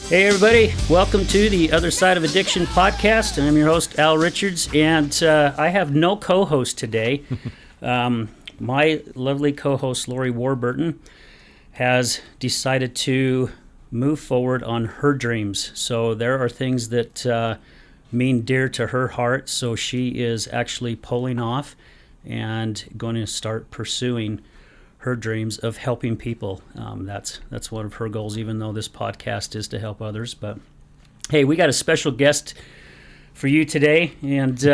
Hey everybody, welcome to the Other Side of Addiction podcast. I'm your host, Al Richards, and I have no co-host today. My lovely co-host, Lori Warburton, has decided to move forward on her dreams. So there are things that mean dear to her heart, so she is actually pulling off and going to start pursuing her dreams of helping people. That's one of her goals, even though this podcast is to help others. But hey, we got a special guest for you today, and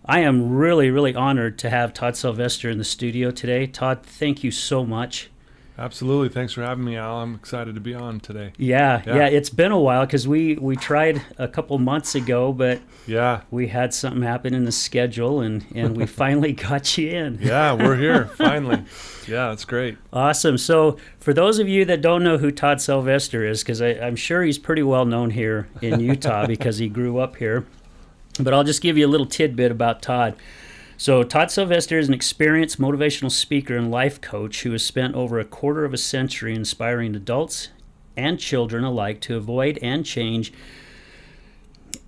I am really, really honored to have Todd Sylvester in the studio today. Todd, thank you so much. Absolutely. Thanks for having me, Al. I'm excited to be on today. Yeah. It's been a while because we tried a couple months ago, but we had something happen in the schedule, and we finally got you in. Yeah, we're here, finally. Yeah, that's great. Awesome. So for those of you that don't know who Todd Sylvester is, because I'm sure he's pretty well known here in Utah because he grew up here, but I'll just give you a little tidbit about Todd. So Todd Sylvester is an experienced motivational speaker and life coach who has spent over a quarter of a century inspiring adults and children alike to avoid and change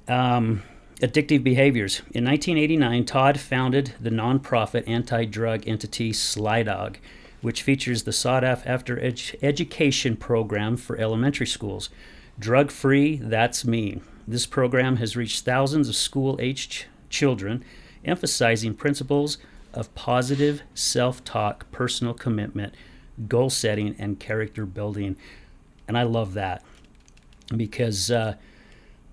addictive behaviors. In 1989, Todd founded the nonprofit anti-drug entity Sly Dog, which features the sought-after education program for elementary schools. Drug-free, that's me. This program has reached thousands of school-aged children, emphasizing principles of positive self-talk, personal commitment, goal setting, and character building. And I love that because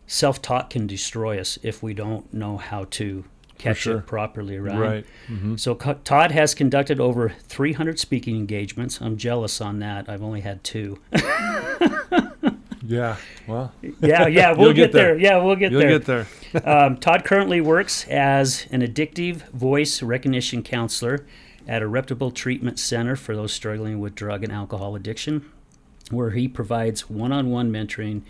self-talk can destroy us if we don't know how to catch it properly, right? Right. Mm-hmm. So Todd has conducted over 300 speaking engagements. I'm jealous on that. I've only had 2. Yeah, well. Yeah, we'll get there. Yeah, we'll get You'll there. get there. Todd currently works as an addictive voice recognition counselor at a reputable treatment center for those struggling with drug and alcohol addiction, where he provides one-on-one mentoring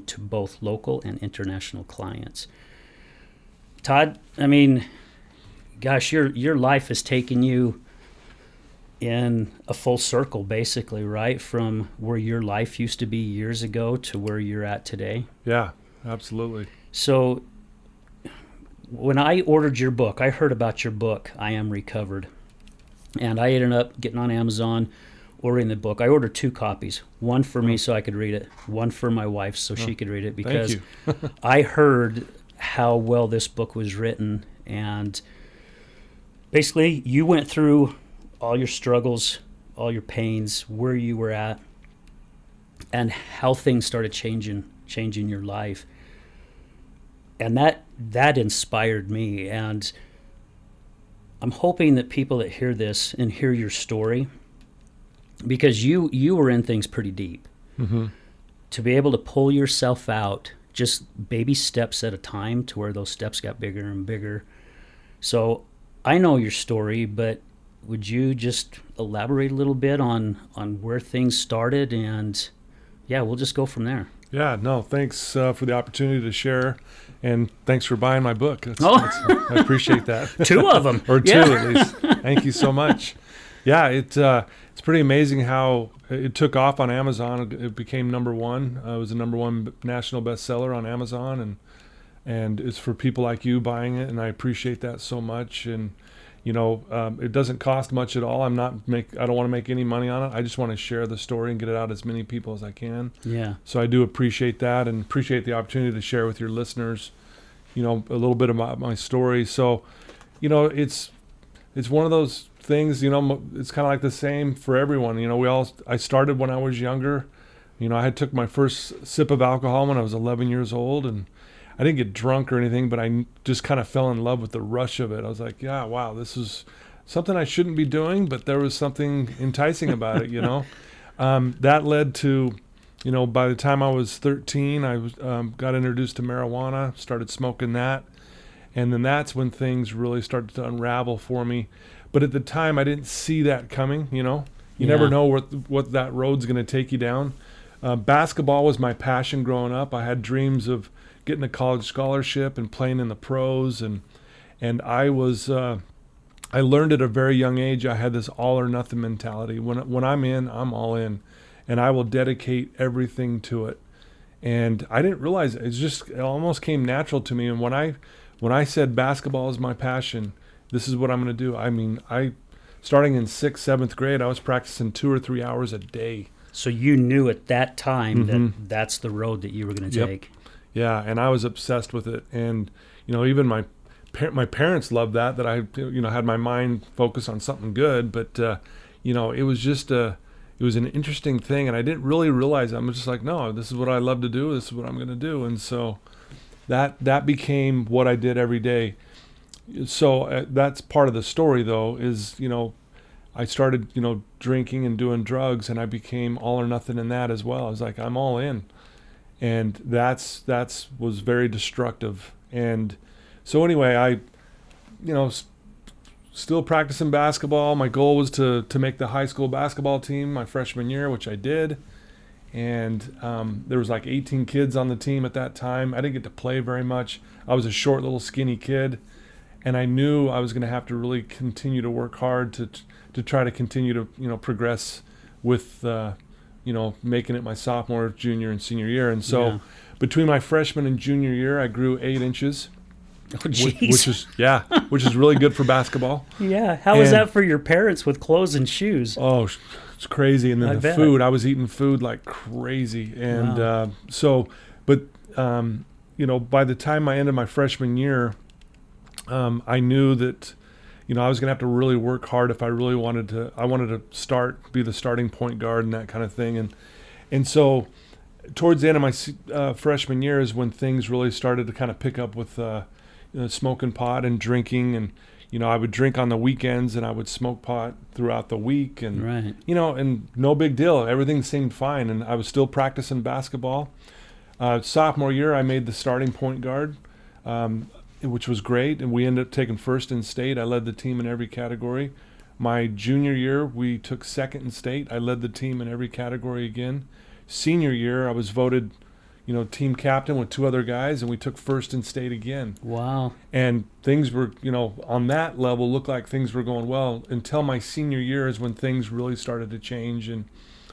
to both local and international clients. Todd, I mean, gosh, your life has taken you in a full circle, basically, right? From where your life used to be years ago to where you're at today. Yeah, absolutely. So when I ordered your book, I heard about your book, I Am Recovered. And I ended up getting on Amazon, ordering the book. I ordered 2 copies, one for me so I could read it, one for my wife so she could read it, because I heard how well this book was written. And basically, you went through all your struggles, all your pains, where you were at, and how things started changing your life. And that inspired me. And I'm hoping that people that hear this and hear your story, because you were in things pretty deep, to be able to pull yourself out just baby steps at a time to where those steps got bigger and bigger. So I know your story, but would you just elaborate a little bit on where things started? And we'll just go from there. Yeah, no, thanks for the opportunity to share, and thanks for buying my book. I appreciate that. 2 of them. Or 2 at least. Thank you so much. Yeah, it's pretty amazing how it took off on Amazon. It became number 1. It was a number 1 national bestseller on Amazon, and it's for people like you buying it, and I appreciate that so much. And it doesn't cost much at all. I don't want to make any money on it. I just want to share the story and get it out to as many people as I can. Yeah. So I do appreciate that, and appreciate the opportunity to share with your listeners, a little bit about my story. So, it's one of those things, it's kind of like the same for everyone. I started when I was younger. I had took my first sip of alcohol when I was 11 years old, and I didn't get drunk or anything, but I just kind of fell in love with the rush of it. I was like, yeah, wow, this is something I shouldn't be doing, but there was something enticing about it, That led to, by the time I was 13, I got introduced to marijuana, started smoking that, and then that's when things really started to unravel for me. But at the time, I didn't see that coming, You never know what that road's going to take you down. Basketball was my passion growing up. I had dreams of getting a college scholarship and playing in the pros, and I learned at a very young age I had this all or nothing mentality. When I'm in, I'm all in, and I will dedicate everything to it. And I didn't realize it almost came natural to me. And when I said basketball is my passion, this is what I'm going to do. I mean, starting in 6th, 7th grade, I was practicing 2 or 3 hours a day. So you knew at that time that that's the road that you were going to take. Yeah, and I was obsessed with it. And, even my parents loved that I, had my mind focused on something good. But, it was just it was an interesting thing. And I didn't really realize it. I'm just like, no, this is what I love to do. This is what I'm going to do. And so that became what I did every day. So that's part of the story, though, is, I started, drinking and doing drugs, and I became all or nothing in that as well. I was like, I'm all in. And that's was very destructive. And so anyway, I, still practicing basketball. My goal was to make the high school basketball team my freshman year, which I did. And there was like 18 kids on the team at that time. I didn't get to play very much. I was a short, little skinny kid. And I knew I was going to have to really continue to work hard to try to continue to, progress with, making it my sophomore, junior, and senior year. And so between my freshman and junior year, I grew 8 inches. Oh, geez. which is really good for basketball. Yeah. How was that for your parents with clothes and shoes? Oh, it's crazy. And then food, I was eating food like crazy. And by the time I ended my freshman year, I knew that, I was going to have to really work hard if I really wanted to be the starting point guard and that kind of thing. And so towards the end of my freshman year is when things really started to kind of pick up with smoking pot and drinking. And, I would drink on the weekends and I would smoke pot throughout the week. And, right. And no big deal. Everything seemed fine. And I was still practicing basketball. Sophomore year, I made the starting point guard. Which was great, and we ended up taking first in state. I led the team in every category. My junior year, we took second in state. I led the team in every category again. Senior year, I was voted, team captain with 2 other guys, and we took first in state again. Wow. And things were, on that level, looked like things were going well until my senior year is when things really started to change. And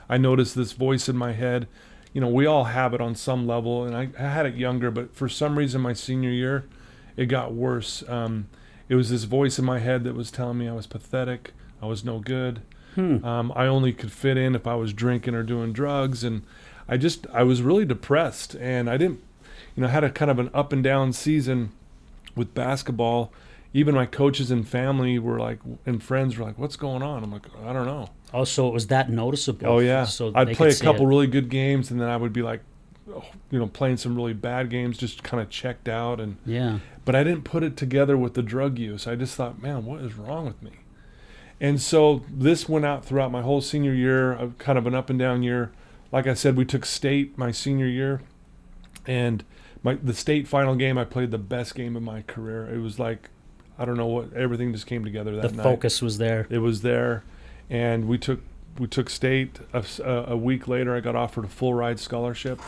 I noticed this voice in my head. We all have it on some level, and I had it younger, but for some reason my senior year, it got worse. It was this voice in my head that was telling me I was pathetic, I was no good. I only could fit in if I was drinking or doing drugs, and I was really depressed. And I didn't, had a kind of an up and down season with basketball. Even my coaches and family and friends were like, "What's going on?" I'm like, "I don't know." Oh, so it was that noticeable. Oh yeah. So I'd play a couple really good games, and then I would be like, playing some really bad games, just kind of checked out. And but I didn't put it together with the drug use. I just thought, man, what is wrong with me? And so this went out throughout my whole senior year, kind of an up and down year. Like I said, we took state my senior year, and the state final game, I played the best game of my career. It was like, I don't know what, everything just came together that night. The focus was there. It was there, and we took state. A week later, I got offered a full ride scholarship.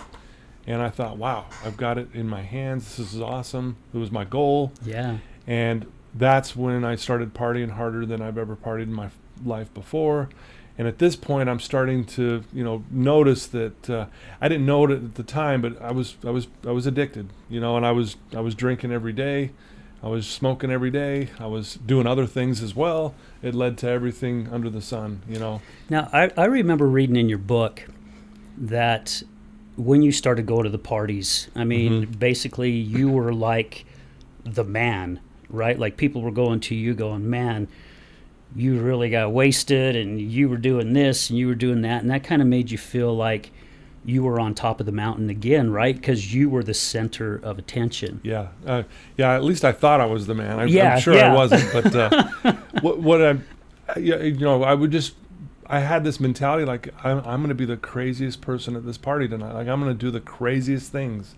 And I thought, wow, I've got it in my hands. This is awesome. It was my goal. Yeah. And that's when I started partying harder than I've ever partied in my life before. And at this point, I'm starting to, notice that I didn't know it at the time, but I was addicted, and I was drinking every day. I was smoking every day. I was doing other things as well. It led to everything under the sun, Now, I remember reading in your book that when you started going to the parties, I mean, basically you were like the man, right? Like people were going to you going, man, you really got wasted and you were doing this and you were doing that. And that kind of made you feel like you were on top of the mountain again, right? Because you were the center of attention. Yeah. At least I thought I was the man. I'm sure I wasn't. But I had this mentality like I'm going to be the craziest person at this party tonight. Like I'm going to do the craziest things,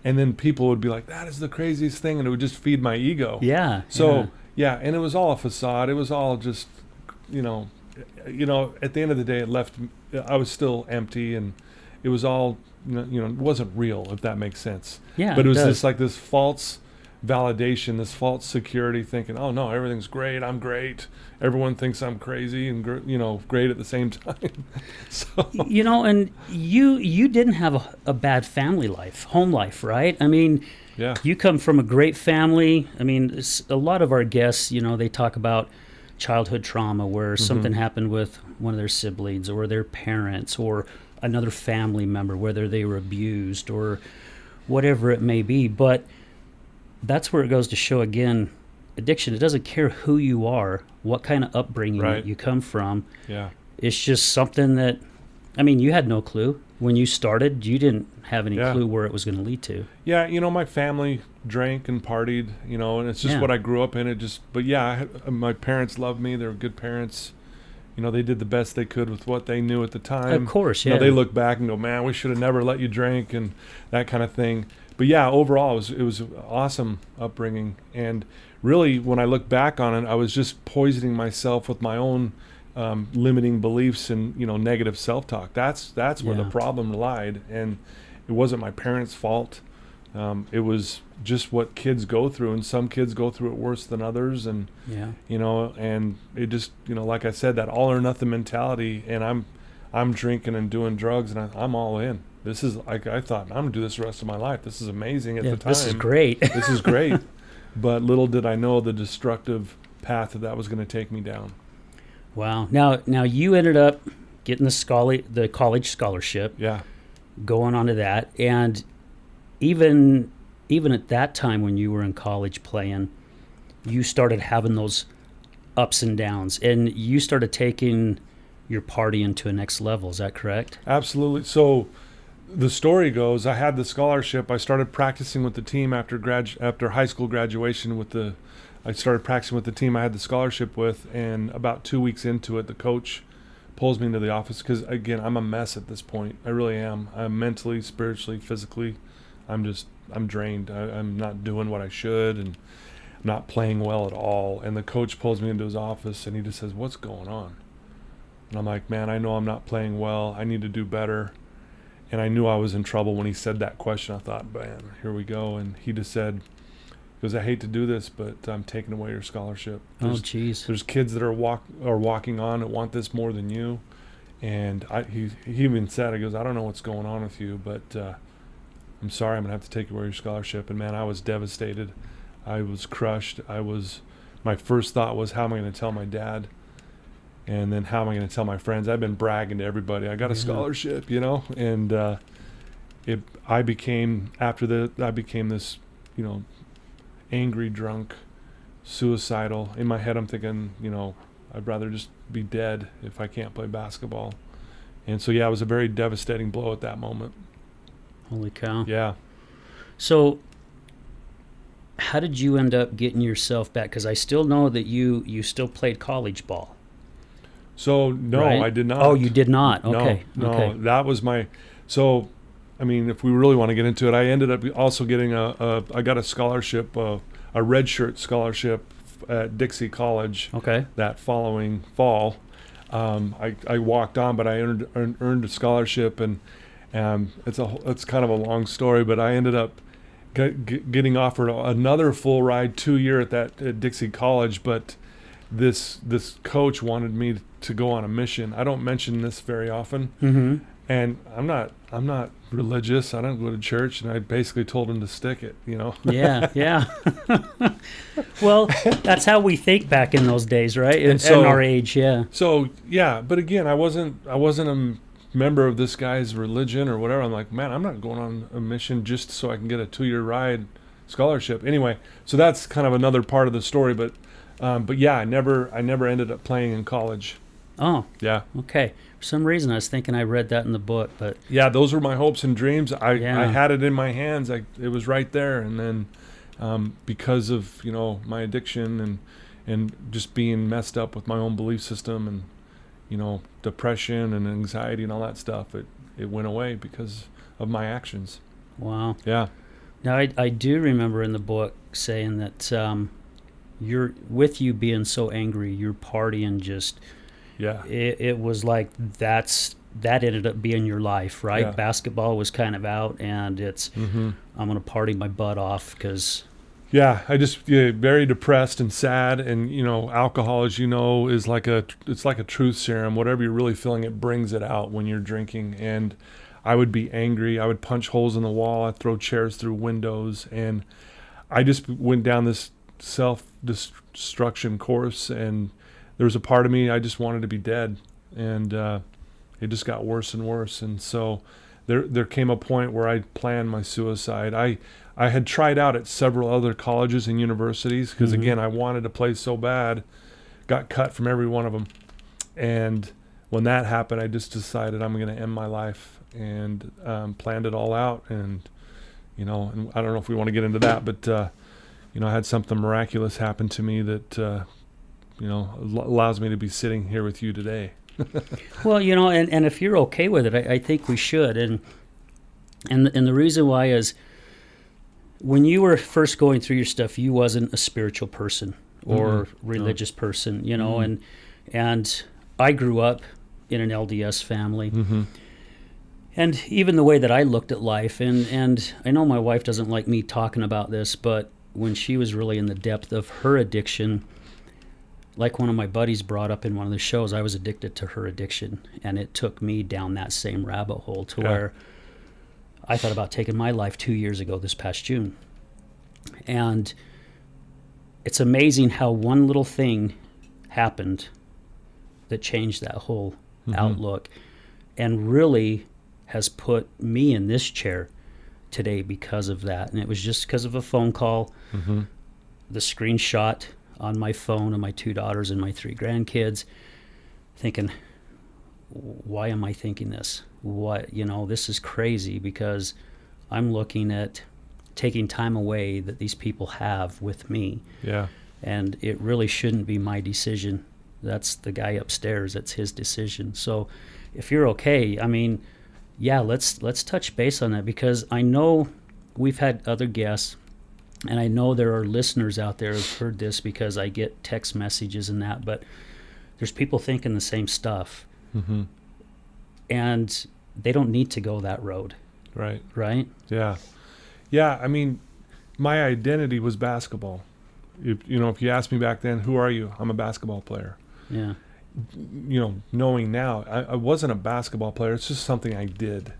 and then people would be like, "That is the craziest thing," and it would just feed my ego. Yeah. So and it was all a facade. It was all just, at the end of the day, it left. I was still empty, and it was all, it wasn't real, if that makes sense. Yeah. But it was just like this false validation, this false security, thinking, oh no, everything's great, I'm great, everyone thinks I'm crazy and great at the same time. So And you didn't have a bad family life, home life, right? I mean, yeah, you come from a great family. I mean, a lot of our guests, they talk about childhood trauma where something happened with one of their siblings or their parents or another family member, whether they were abused or whatever it may be. But that's where it goes to show again, addiction, it doesn't care who you are, what kind of upbringing that you come from. Yeah. It's just something that, you had no clue. When you started, you didn't have any clue where it was going to lead to. Yeah, my family drank and partied, and it's just what I grew up in. My parents loved me. They were good parents. They did the best they could with what they knew at the time. Of course, yeah. They look back and go, man, we should have never let you drink and that kind of thing. But yeah, overall, it was an awesome upbringing. And really, when I look back on it, I was just poisoning myself with my own limiting beliefs and, negative self-talk. That's where the problem lied. And it wasn't my parents' fault. It was just what kids go through, and some kids go through it worse than others. And, and it just, like I said, that all or nothing mentality. And I'm drinking and doing drugs, and I'm all in. This is like, I thought, I'm going to do this the rest of my life. This is amazing at the time. This is great. This is great. But little did I know the destructive path that was going to take me down. Wow. Now you ended up getting the college scholarship. Yeah. Going on to that. And even at that time when you were in college playing, you started having those ups and downs, and you started taking your partying to a next level. Is that correct? Absolutely. So the story goes, I had the scholarship. I started practicing with the team after high school graduation I started practicing with the team I had the scholarship with, and about 2 weeks into it, the coach pulls me into the office because, again, I'm a mess at this point. I really am. I'm mentally, spiritually, physically. I'm drained. I'm not doing what I should, and I'm not playing well at all. And the coach pulls me into his office, and he just says, what's going on? And I'm like, man, I know I'm not playing well. I need to do better. And I knew I was in trouble when he said that question. I thought, man, here we go. And he just said, because I hate to do this, but I'm taking away your scholarship. There's kids that are walking on that want this more than you. And he even said, he goes, I don't know what's going on with you, but I'm sorry, I'm going to have to take away your scholarship. And man, I was devastated. I was crushed. My first thought was, how am I going to tell my dad? And then how am I going to tell my friends? I've been bragging to everybody. I got a scholarship, and I became this, angry, drunk, suicidal. In my head, I'm thinking, I'd rather just be dead if I can't play basketball. And so, it was a very devastating blow at that moment. Holy cow. Yeah. So how did you end up getting yourself back? Because I still know that you still played college ball. So, no, right? I did not. Oh, you did not? Okay. No, okay. That was so, if we really want to get into it, I ended up also getting I got a scholarship, a red shirt scholarship at Dixie College. Okay. That following fall. I walked on, but I earned a scholarship, and it's kind of a long story, but I ended up getting offered another full ride 2 year at Dixie College, but this coach wanted me to go on a mission. I don't mention this very often, and I'm not religious. I don't go to church, and I basically told him to stick it. Yeah. Well, that's how we think back in those days, right? And so, in our age, yeah. So yeah, but again, I wasn't a member of this guy's religion or whatever. I'm like, man, I'm not going on a mission just so I can get a 2 year ride scholarship. Anyway, so that's kind of another part of the story, but yeah, I never ended up playing in college. Oh. Yeah. Okay. For some reason, I was thinking I read that in the book, but yeah, those were my hopes and dreams. I had it in my hands. It was right there, and then because of my addiction and just being messed up with my own belief system and depression and anxiety and all that stuff, it went away because of my actions. Wow. Yeah. Now I do remember in the book saying that you being so angry, you're partying just. Yeah. It was like that ended up being your life, right? Yeah. Basketball was kind of out, and it's I'm going to party my butt off because Yeah, very depressed and sad, and alcohol, as you know, is it's like a truth serum. Whatever you're really feeling, it brings it out when you're drinking. And I would be angry. I would punch holes in the wall. I'd throw chairs through windows, and I just went down this self-destruction course. And there was a part of me I just wanted to be dead, and it just got worse and worse. And so there came a point where I planned my suicide. I had tried out at several other colleges and universities because, again, I wanted to play so bad, got cut from every one of them. And when that happened, I just decided I'm going to end my life, and planned it all out. And, and I don't know if we want to get into that, but, I had something miraculous happen to me that, allows me to be sitting here with you today. Well, and if you're okay with it, I think we should. And the reason why is, when you were first going through your stuff, you wasn't a spiritual person or religious person, and I grew up in an LDS family. And even the way that I looked at life, and I know my wife doesn't like me talking about this, but when she was really in the depth of her addiction, like one of my buddies brought up in one of the shows, I was addicted to her addiction, and it took me down that same rabbit hole to where I thought about taking my life 2 years ago this past June. And it's amazing how one little thing happened that changed that whole outlook, and really has put me in this chair today because of that. And it was just because of a phone call, the screenshot on my phone of my 2 daughters and my 3 grandkids, thinking, why am I thinking this? This is crazy, because I'm looking at taking time away that these people have with me. Yeah. And it really shouldn't be my decision. That's the guy upstairs. That's his decision. So if you're okay, let's touch base on that, because I know we've had other guests, and I know there are listeners out there who've heard this, because I get text messages and that, but there's people thinking the same stuff. And they don't need to go that road. Right. Right? Yeah. Yeah, my identity was basketball. If you asked me back then, who are you? I'm a basketball player. Yeah. Knowing now, I wasn't a basketball player. It's just something I did.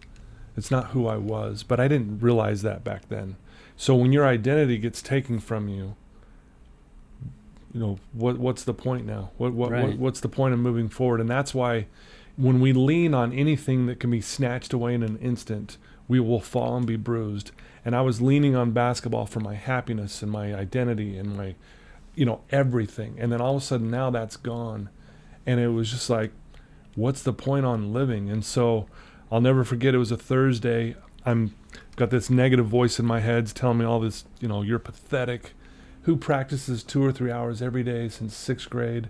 It's not who I was, but I didn't realize that back then. So when your identity gets taken from you, what's the point now? What's the point of moving forward? And that's why when we lean on anything that can be snatched away in an instant, we will fall and be bruised. And I was leaning on basketball for my happiness and my identity and my, everything. And then all of a sudden now that's gone. And it was just like, what's the point on living? And so I'll never forget, it was a Thursday. I'm got this negative voice in my head telling me all this, you're pathetic. Who practices 2 or 3 hours every day since 6th grade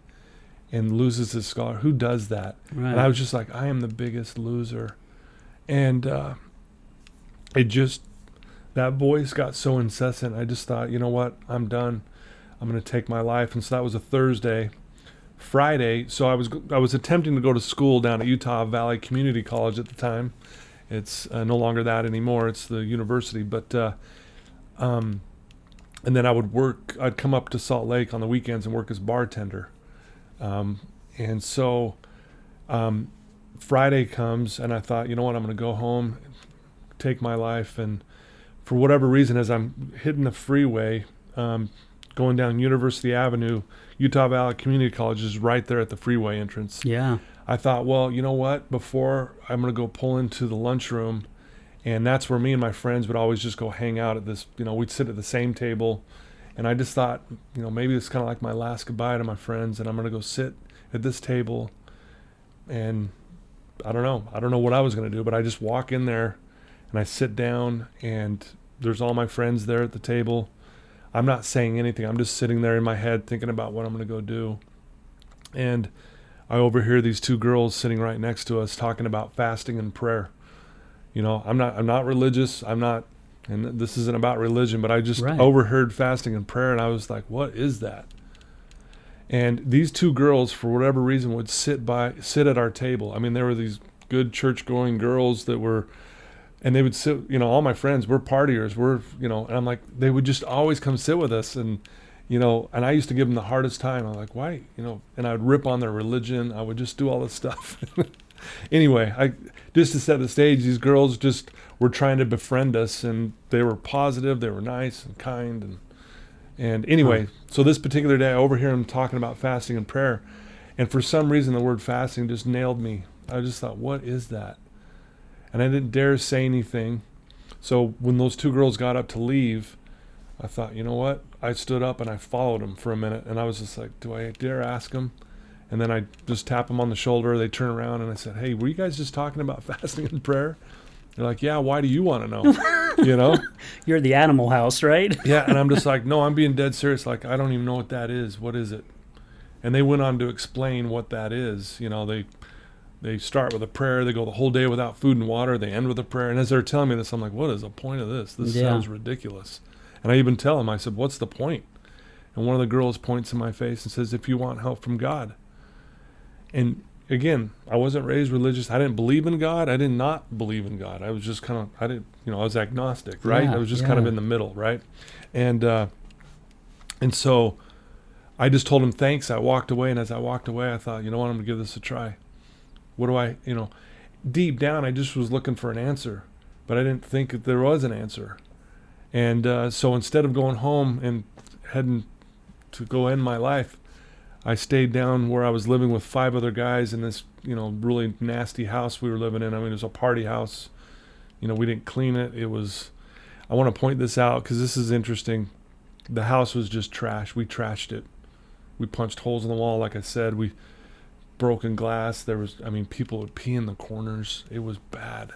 and loses his scholar? Who does that? Right. And I was just like, I am the biggest loser. And that voice got so incessant. I just thought, you know what? I'm done. I'm going to take my life. And so that was a Thursday. Friday, so I was attempting to go to school down at Utah Valley Community College at the time. It's no longer that anymore. It's the university. But and then I'd come up to Salt Lake on the weekends and work as bartender. And so Friday comes, and I thought, you know what, I'm going to go home, take my life. And for whatever reason, as I'm hitting the freeway, going down University Avenue, Utah Valley Community College is right there at the freeway entrance. Yeah. I thought, well, you know what? Before I'm going to go pull into the lunchroom, and that's where me and my friends would always just go hang out at this, we'd sit at the same table. And I just thought, maybe it's kind of like my last goodbye to my friends, and I'm going to go sit at this table. And I don't know what I was going to do, but I just walk in there and I sit down, and there's all my friends there at the table. I'm not saying anything. I'm just sitting there in my head thinking about what I'm going to go do. And I overhear these 2 girls sitting right next to us talking about fasting and prayer. I'm not religious. I'm not, and this isn't about religion, but I just overheard fasting and prayer, and I was like, what is that? And these 2 girls, for whatever reason, would sit at our table. There were these good church-going girls that were And they would sit, all my friends, we're partiers, and I'm like, they would just always come sit with us. And, and I used to give them the hardest time. I'm like, why, and I would rip on their religion. I would just do all this stuff. Anyway, just to set the stage, these girls just were trying to befriend us, and they were positive, they were nice and kind. And anyway, so this particular day I overhear them talking about fasting and prayer. And for some reason, the word fasting just nailed me. I just thought, what is that? And I didn't dare say anything. So when those two girls got up to leave, I thought, you know what? I stood up and I followed them for a minute. And I was just like, do I dare ask them? And then I just tap them on the shoulder. They turn around and I said, hey, were you guys just talking about fasting and prayer? They're like, yeah, why do you want to know? You're the Animal House, right? Yeah, and I'm just like, no, I'm being dead serious. Like, I don't even know what that is. What is it? And they went on to explain what that is. They start with a prayer. They go the whole day without food and water. They end with a prayer. And as they're telling me this, I'm like, what is the point of this? This sounds ridiculous. And I even tell them, I said, what's the point? And one of the girls points in my face and says, if you want help from God. And again, I wasn't raised religious. I didn't believe in God. I did not believe in God. I was just kind of, I was agnostic, right? I was just kind of in the middle, right? And so I just told him thanks. I walked away. And as I walked away, I thought, you know what, I'm going to give this a try. What do I, deep down, I just was looking for an answer, but I didn't think that there was an answer. And so instead of going home and heading to go end my life, I stayed down where I was living with 5 other guys in this, really nasty house we were living in. I mean, it was a party house. We didn't clean it. I want to point this out because this is interesting. The house was just trash. We trashed it. We punched holes in the wall, like I said. We broken glass. People would pee in the corners. It was bad.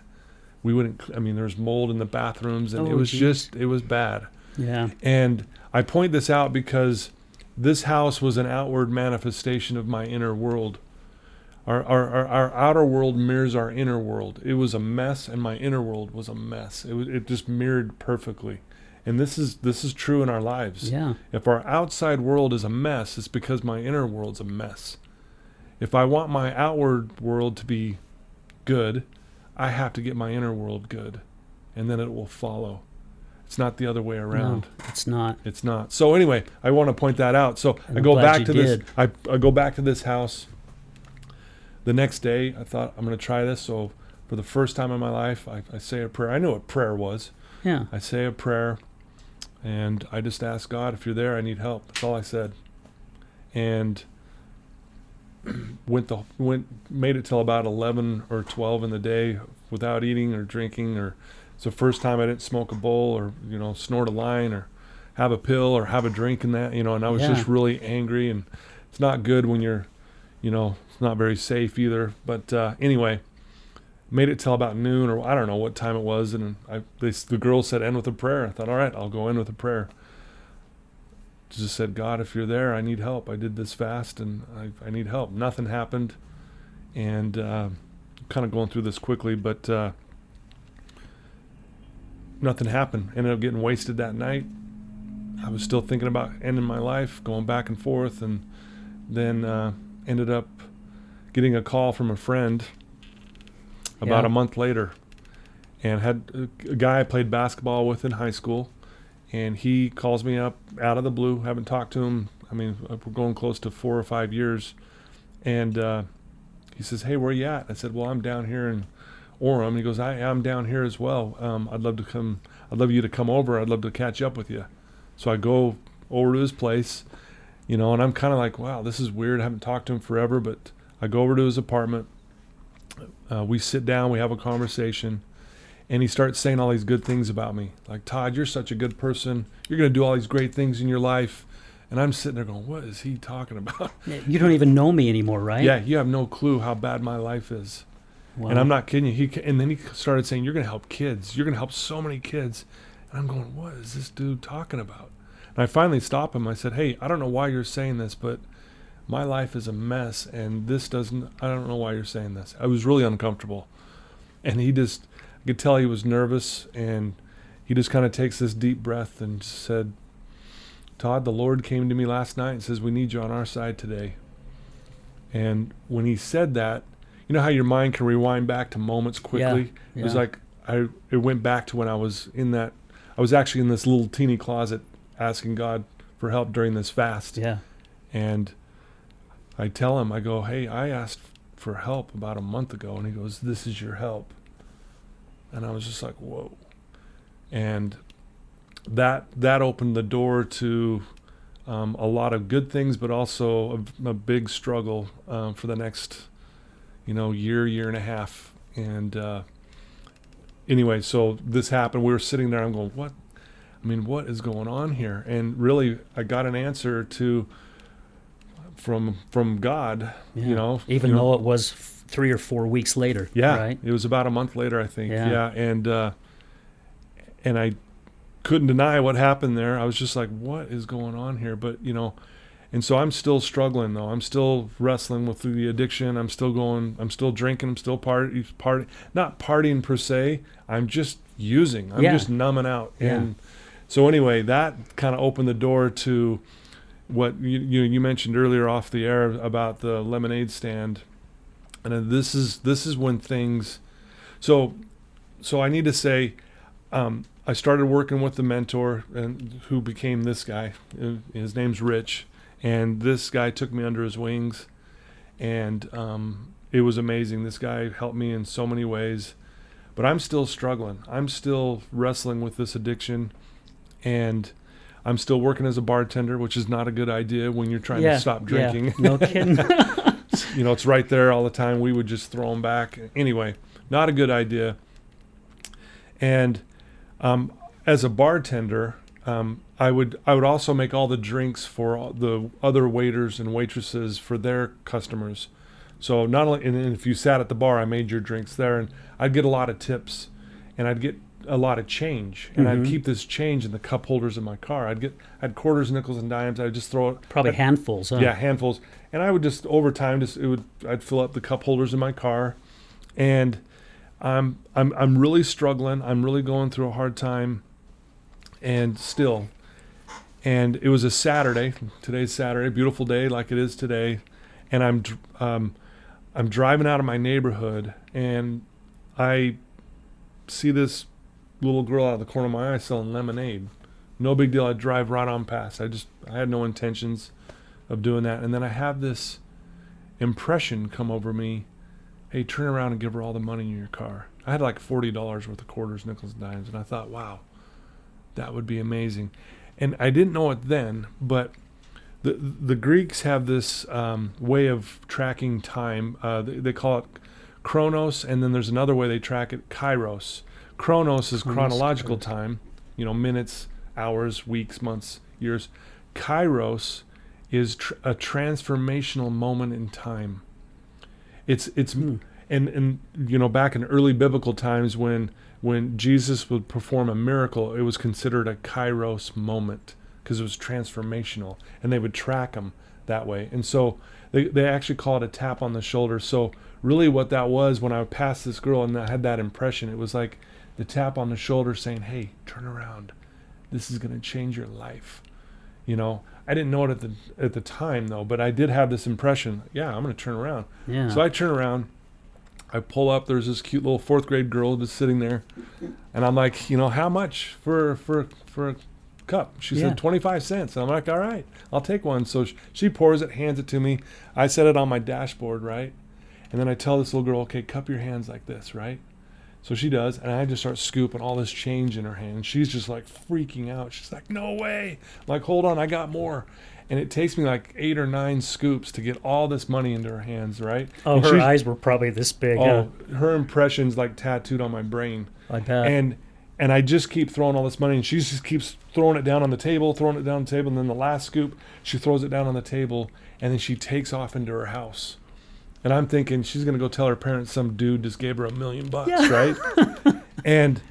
There was mold in the bathrooms, and it was bad. Yeah. And I point this out because this house was an outward manifestation of my inner world. Our outer world mirrors our inner world. It was a mess, and my inner world was a mess. It just mirrored perfectly. And this is true in our lives. Yeah. If our outside world is a mess, it's because my inner world's a mess. If I want my outward world to be good, I have to get my inner world good, and then it will follow. It's not the other way around. No, it's not. It's not. So anyway, I want to point that out. So I go back to this. I go back to this house. The next day, I thought, I'm going to try this. So for the first time in my life, I say a prayer. I knew what prayer was. Yeah. I say a prayer, and I just ask God, if you're there, I need help. That's all I said. And made it till about 11 or 12 in the day without eating or drinking. It's the first time I didn't smoke a bowl or snort a line or have a pill or have a drink in that, and I was just really angry. And it's not good when you're it's not very safe either. But anyway, made it till about noon, or I don't know what time it was, and the girl said end with a prayer. I thought, all right, I'll go in with a prayer. Just said, God, if you're there, I need help. I did this fast and I need help. Nothing happened. And kind of going through this quickly, but nothing happened. Ended up getting wasted that night. I was still thinking about ending my life, going back and forth, and then ended up getting a call from a friend about a month later, and had a guy I played basketball with in high school. And he calls me up out of the blue. Haven't talked to him. We're going close to 4 or 5 years. And he says, hey, where are you at? I said, well, I'm down here in Orem. And he goes, I'm down here as well. I'd love you to come over. I'd love to catch up with you. So I go over to his place, and I'm kind of like, wow, this is weird. I haven't talked to him forever, but I go over to his apartment. We sit down, we have a conversation. And he starts saying all these good things about me. Like, Todd, you're such a good person. You're going to do all these great things in your life. And I'm sitting there going, what is he talking about? You don't even know me anymore, right? Yeah, you have no clue how bad my life is. Wow. And I'm not kidding you. And then he started saying, you're going to help kids. You're going to help so many kids. And I'm going, what is this dude talking about? And I finally stopped him. I said, hey, I don't know why you're saying this, but my life is a mess. And I don't know why you're saying this. I was really uncomfortable. And I could tell he was nervous, and he just kind of takes this deep breath and said, Todd, the Lord came to me last night and says, we need you on our side today. And when he said that, you know how your mind can rewind back to moments quickly? Yeah. It was like it went back to when I was actually in this little teeny closet asking God for help during this fast. Yeah. And I tell him, I go, hey, I asked for help about a month ago. And he goes, this is your help. And I was just like, whoa. And that opened the door to a lot of good things, but also a big struggle for the next, year and a half. And anyway, so this happened. We were sitting there. I'm going, what is going on here? And really, I got an answer from God. Yeah. Even though it was 3 or 4 weeks later. Yeah, right? It was about a month later, I think. Yeah. And I couldn't deny what happened there. I was just like, what is going on here? But and so I'm still struggling though. I'm still wrestling with the addiction. I'm still drinking. I'm still party, not partying per se. I'm just using. I'm just numbing out. Yeah. And so anyway, that kind of opened the door to what you mentioned earlier off the air about the lemonade stand. And this is when things. So I need to say, I started working with the mentor, and who became this guy. His name's Rich, and this guy took me under his wings, and it was amazing. This guy helped me in so many ways, but I'm still struggling. I'm still wrestling with this addiction, and I'm still working as a bartender, which is not a good idea when you're trying to stop drinking. Yeah. No kidding. It's right there all the time. We would just throw them back. Anyway, not a good idea. And as a bartender, I would also make all the drinks for the other waiters and waitresses for their customers. So not only, and if you sat at the bar, I made your drinks there, and I'd get a lot of tips, and I'd get a lot of change, and I'd keep this change in the cup holders in my car. I had quarters, nickels, and dimes. I'd just throw it. Probably handfuls, huh? Yeah, handfuls. And I would just, over time, I'd fill up the cup holders in my car, and I'm really struggling. I'm really going through a hard time, and it was a Saturday. Today's Saturday, beautiful day like it is today, and I'm driving out of my neighborhood, and I see this little girl out of the corner of my eye selling lemonade. No big deal. I drive right on past. I had no intentions of doing that. And then I have this impression come over me. Hey, turn around and give her all the money in your car. I had like $40 worth of quarters, nickels, and dimes. And I thought, wow, that would be amazing. And I didn't know it then, but the Greeks have this way of tracking time. They call it chronos, and then there's another way they track it, kairos. Chronos is chronological time, minutes, hours, weeks, months, years. Kairos is a transformational moment in time. It's and back in early biblical times when Jesus would perform a miracle, it was considered a kairos moment because it was transformational, and they would track them that way. And so they actually call it a tap on the shoulder. So really what that was, when I passed this girl and I had that impression, it was like the tap on the shoulder saying, hey, turn around. This is going to change your life. I didn't know it at the time though, but I did have this impression. Yeah, I'm going to turn around. Yeah. So I turn around, I pull up, there's this cute little 4th grade girl just sitting there, and I'm like, how much for a cup? She said 25 cents. And I'm like, all right, I'll take one. So she pours it, hands it to me. I set it on my dashboard, right? And then I tell this little girl, okay, cup your hands like this, right? So she does, and I just start scooping all this change in her hand. And she's just like freaking out. She's like, no way. I'm like, hold on, I got more. And it takes me like 8 or 9 scoops to get all this money into her hands, right? Oh, and her eyes were probably this big. Her impression's like tattooed on my brain. I bet. And I just keep throwing all this money, and she just keeps throwing it down on the table, and then the last scoop, she throws it down on the table, and then she takes off into her house. And I'm thinking she's going to go tell her parents some dude just gave her $1 million, right? And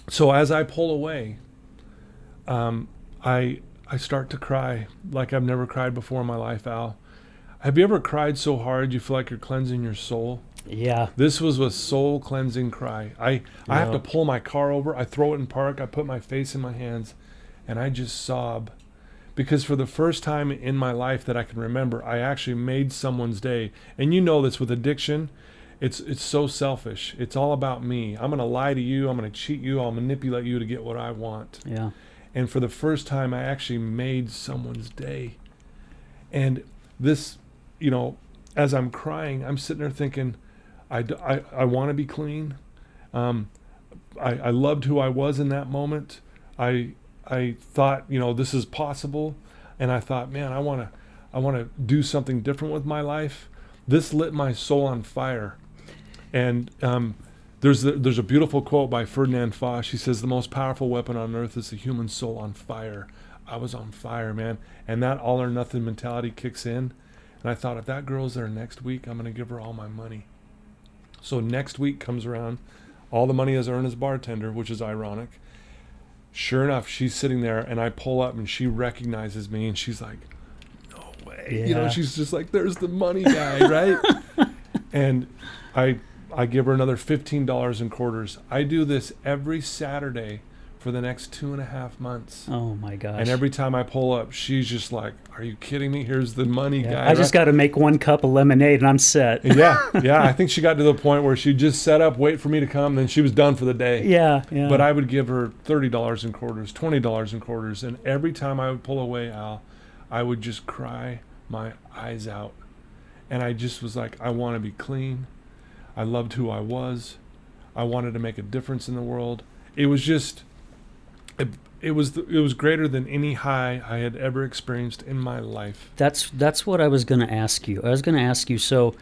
so as I pull away, I start to cry like I've never cried before in my life, Al. Have you ever cried so hard you feel like you're cleansing your soul? Yeah. This was a soul cleansing cry. I have to pull my car over. I throw it in park. I put my face in my hands, and I just sob. Because for the first time in my life that I can remember, I actually made someone's day. And you know this with addiction. It's so selfish. It's all about me. I'm going to lie to you. I'm going to cheat you. I'll manipulate you to get what I want. Yeah. And for the first time, I actually made someone's day. And this, as I'm crying, I'm sitting there thinking, I want to be clean. I loved who I was in that moment. I thought, this is possible. And I thought, man, I want to do something different with my life. This lit my soul on fire. And there's a beautiful quote by Ferdinand Foch. He says, the most powerful weapon on earth is the human soul on fire. I was on fire, man. And that all or nothing mentality kicks in. And I thought, if that girl's there next week, I'm going to give her all my money. So next week comes around. All the money is earned as a bartender, which is ironic. Sure enough, she's sitting there, and I pull up, and she recognizes me, and she's like, no way. Yeah. She's just like, there's the money guy, right? And I give her another $15 in quarters. I do this every Saturday for the next 2.5 months. Oh my gosh. And every time I pull up, she's just like, are you kidding me? Here's the money guy. I just got to make 1 cup of lemonade and I'm set. Yeah. I think she got to the point where she'd just set up, wait for me to come, then she was done for the day. Yeah. But I would give her $30 in quarters, $20 in quarters. And every time I would pull away, Al, I would just cry my eyes out. And I just was like, I want to be clean. I loved who I was. I wanted to make a difference in the world. It was just... It was greater than any high I had ever experienced in my life. That's what I was going to ask you. I was going to ask you, so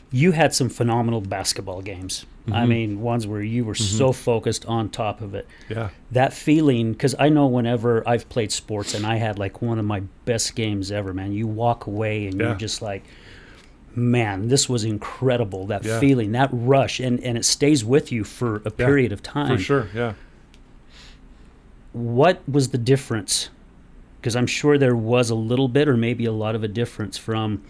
you had some phenomenal basketball games. Mm-hmm. I mean, ones where you were so focused on top of it. Yeah. That feeling, because I know whenever I've played sports and I had like one of my best games ever, man, you walk away and you're just like, man, this was incredible. That feeling, that rush, and it stays with you for a period of time. For sure, yeah. What was the difference? Because I'm sure there was a little bit or maybe a lot of a difference from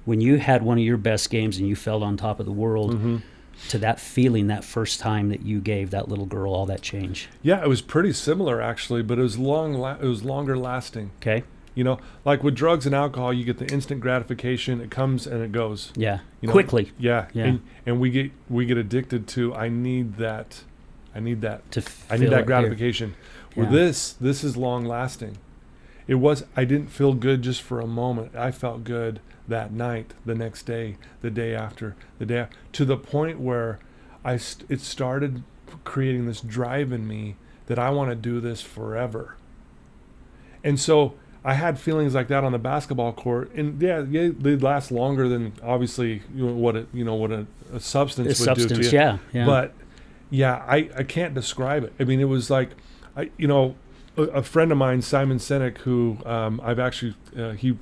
when you had one of your best games and you felt on top of the world to that feeling that first time that you gave that little girl all that change. Yeah, it was pretty similar actually, but it was longer lasting. Okay. Like with drugs and alcohol, you get the instant gratification. It comes and it goes. Yeah. Quickly. Yeah. And we get addicted to, I need that gratification. Where this is long lasting. I didn't feel good just for a moment. I felt good that night, the next day, the day after, to the point where it started creating this drive in me that I want to do this forever. And so I had feelings like that on the basketball court, and they last longer than obviously what a substance would do to you. Yeah. But I can't describe it. I mean, it was like, a friend of mine, Simon Sinek, who I've actually he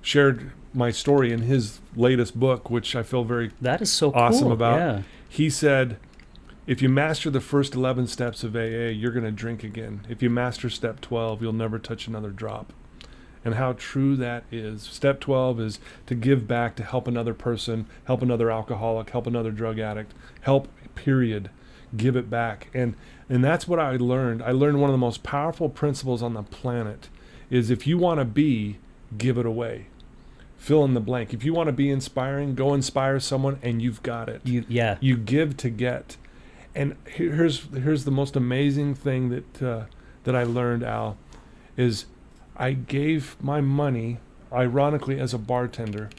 shared my story in his latest book, which I feel very that is so awesome cool. about. Yeah. He said, if you master the first 11 steps of AA, you're going to drink again. If you master step 12, you'll never touch another drop. And how true that is. Step 12 is to give back, to help another person, help another alcoholic, help another drug addict, help, period. Give it back. And that's what I learned. I learned one of the most powerful principles on the planet is if you want to be, give it away. Fill in the blank. If you want to be inspiring, go inspire someone and you've got it. You give to get. And here's the most amazing thing that I learned, Al, is I gave my money, ironically as a bartender,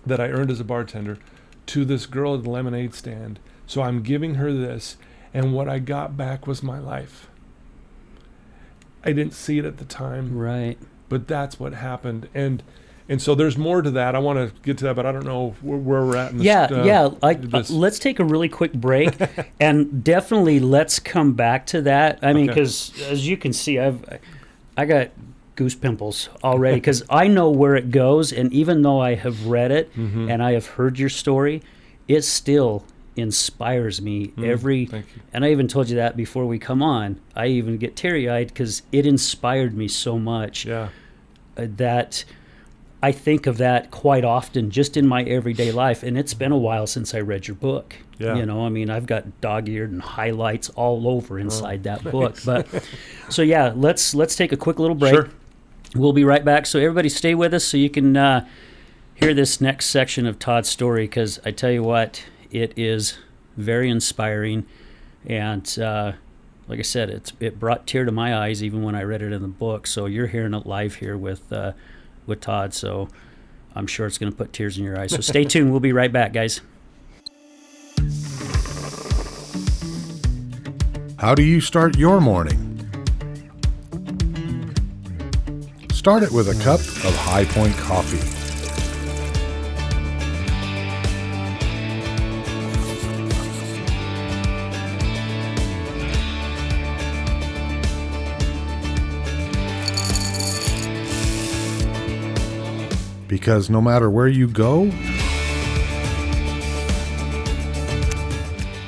that I earned as a bartender, to this girl at the lemonade stand. So I'm giving her this, and what I got back was my life. I didn't see it at the time. Right. But that's what happened. And so there's more to that. I want to get to that, but I don't know where we're at in this. Let's take a really quick break, and definitely let's come back to that. I mean, because as you can see, I got goose pimples already because I know where it goes, and even though I have read it and I have heard your story, it still inspires me Thank you. And I even told you that before we come on. I even get teary-eyed because it inspired me so much that I think of that quite often just in my everyday life. And it's been a while since I read your book. I mean, I've got dog-eared and highlights all over inside that book. But so let's take a quick little break. Sure. We'll be right back. So everybody stay with us so you can hear this next section of Todd's story, because I tell you what, It is very inspiring, and like I said, it brought tear to my eyes even when I read it in the book. So you're hearing it live here with Todd. So I'm sure it's going to put tears in your eyes. So stay tuned. We'll be right back, guys. How do you start your morning? Start it with a cup of High Point coffee. Because no matter where you go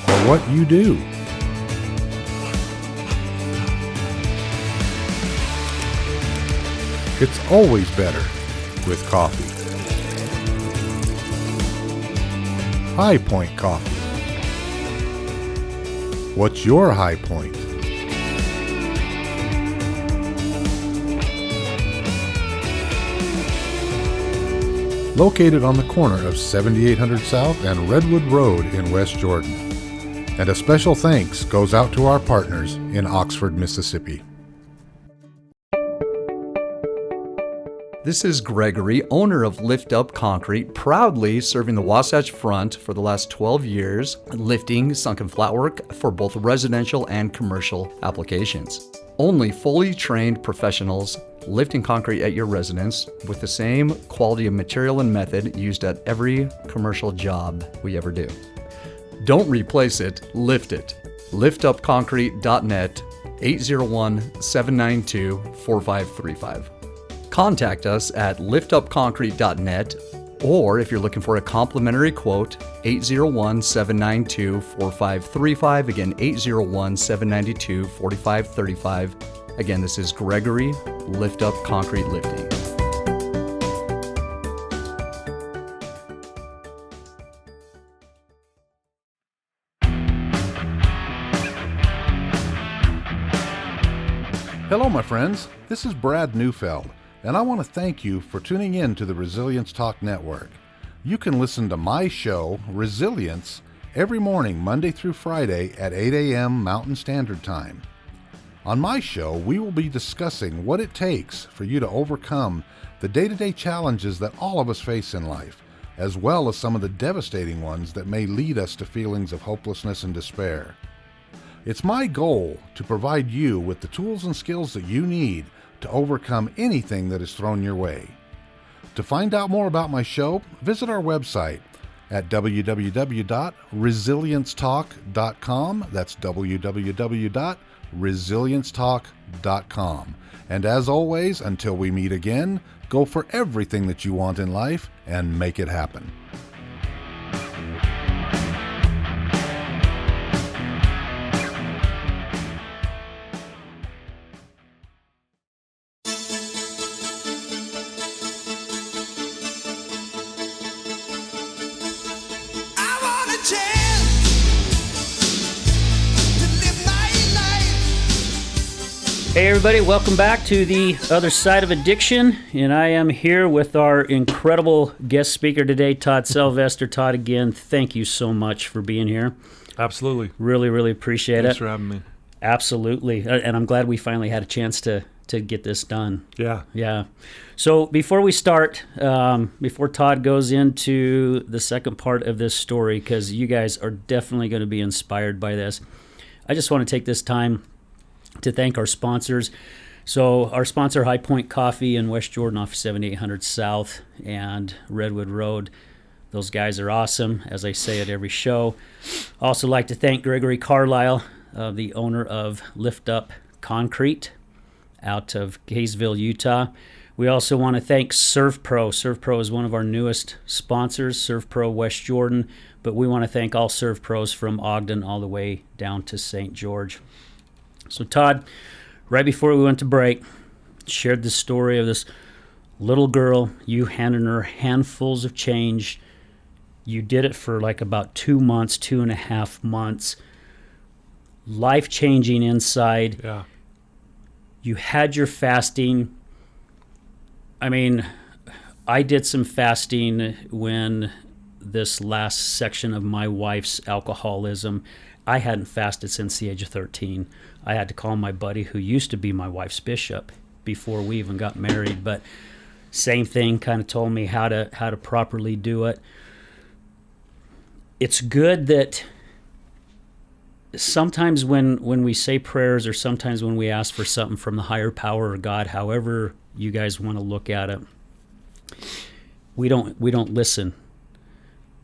or what you do, it's always better with coffee. High Point coffee. What's your high point? Located on the corner of 7800 South and Redwood Road in West Jordan. And a special thanks goes out to our partners in Oxford, Mississippi. This is Gregory, owner of Lift Up Concrete, proudly serving the Wasatch Front for the last 12 years, lifting sunken flatwork for both residential and commercial applications. Only fully trained professionals lifting concrete at your residence with the same quality of material and method used at every commercial job we ever do. Don't replace it, lift it. liftupconcrete.net, 801-792-4535. Contact us at liftupconcrete.net, or if you're looking for a complimentary quote, 801-792-4535. Again, 801-792-4535. Again, this is Gregory, Lift Up Concrete Lifting. Hello, my friends. This is Brad Neufeld, and I want to thank you for tuning in to the Resilience Talk Network. You can listen to my show, Resilience, every morning, Monday through Friday at 8 a.m. Mountain Standard Time. On my show, we will be discussing what it takes for you to overcome the day-to-day challenges that all of us face in life, as well as some of the devastating ones that may lead us to feelings of hopelessness and despair. It's my goal to provide you with the tools and skills that you need to overcome anything that is thrown your way. To find out more about my show, visit our website at www.resiliencetalk.com. That's www.resiliencetalk.com. And as always, until we meet again, go for everything that you want in life and make it happen. Hey everybody, welcome back to the other side of addiction, and I am here with our incredible guest speaker today, Todd Sylvester. Todd, again, thank you so much for being here. Absolutely. Really, really appreciate it. Thanks for having me. Absolutely, and I'm glad we finally had a chance to get this done. Yeah. So before we start, before Todd goes into the second part of this story, because you guys are definitely going to be inspired by this, I just want to take this time to thank our sponsors. So our sponsor, High Point Coffee in West Jordan off 7800 South and Redwood Road. Those guys are awesome, as I say at every show. Also like to thank Gregory Carlisle, the owner of Lift Up Concrete out of Kaysville, Utah. We also want to thank ServPro. ServPro is one of our newest sponsors, ServPro West Jordan, but we want to thank all ServPros from Ogden all the way down to St. George. So Todd, right before we went to break, shared the story of this little girl, you handing her handfuls of change. You did it for like about 2 months, 2.5 months. Life-changing inside. Yeah. You had your fasting. I mean, I did some fasting when this last section of my wife's alcoholism. I hadn't fasted since the age of 13. I had to call my buddy who used to be my wife's bishop before we even got married, but same thing, kind of told me how to properly do it. It's good that sometimes when we say prayers, or sometimes when we ask for something from the higher power or God, however you guys want to look at it, we don't listen.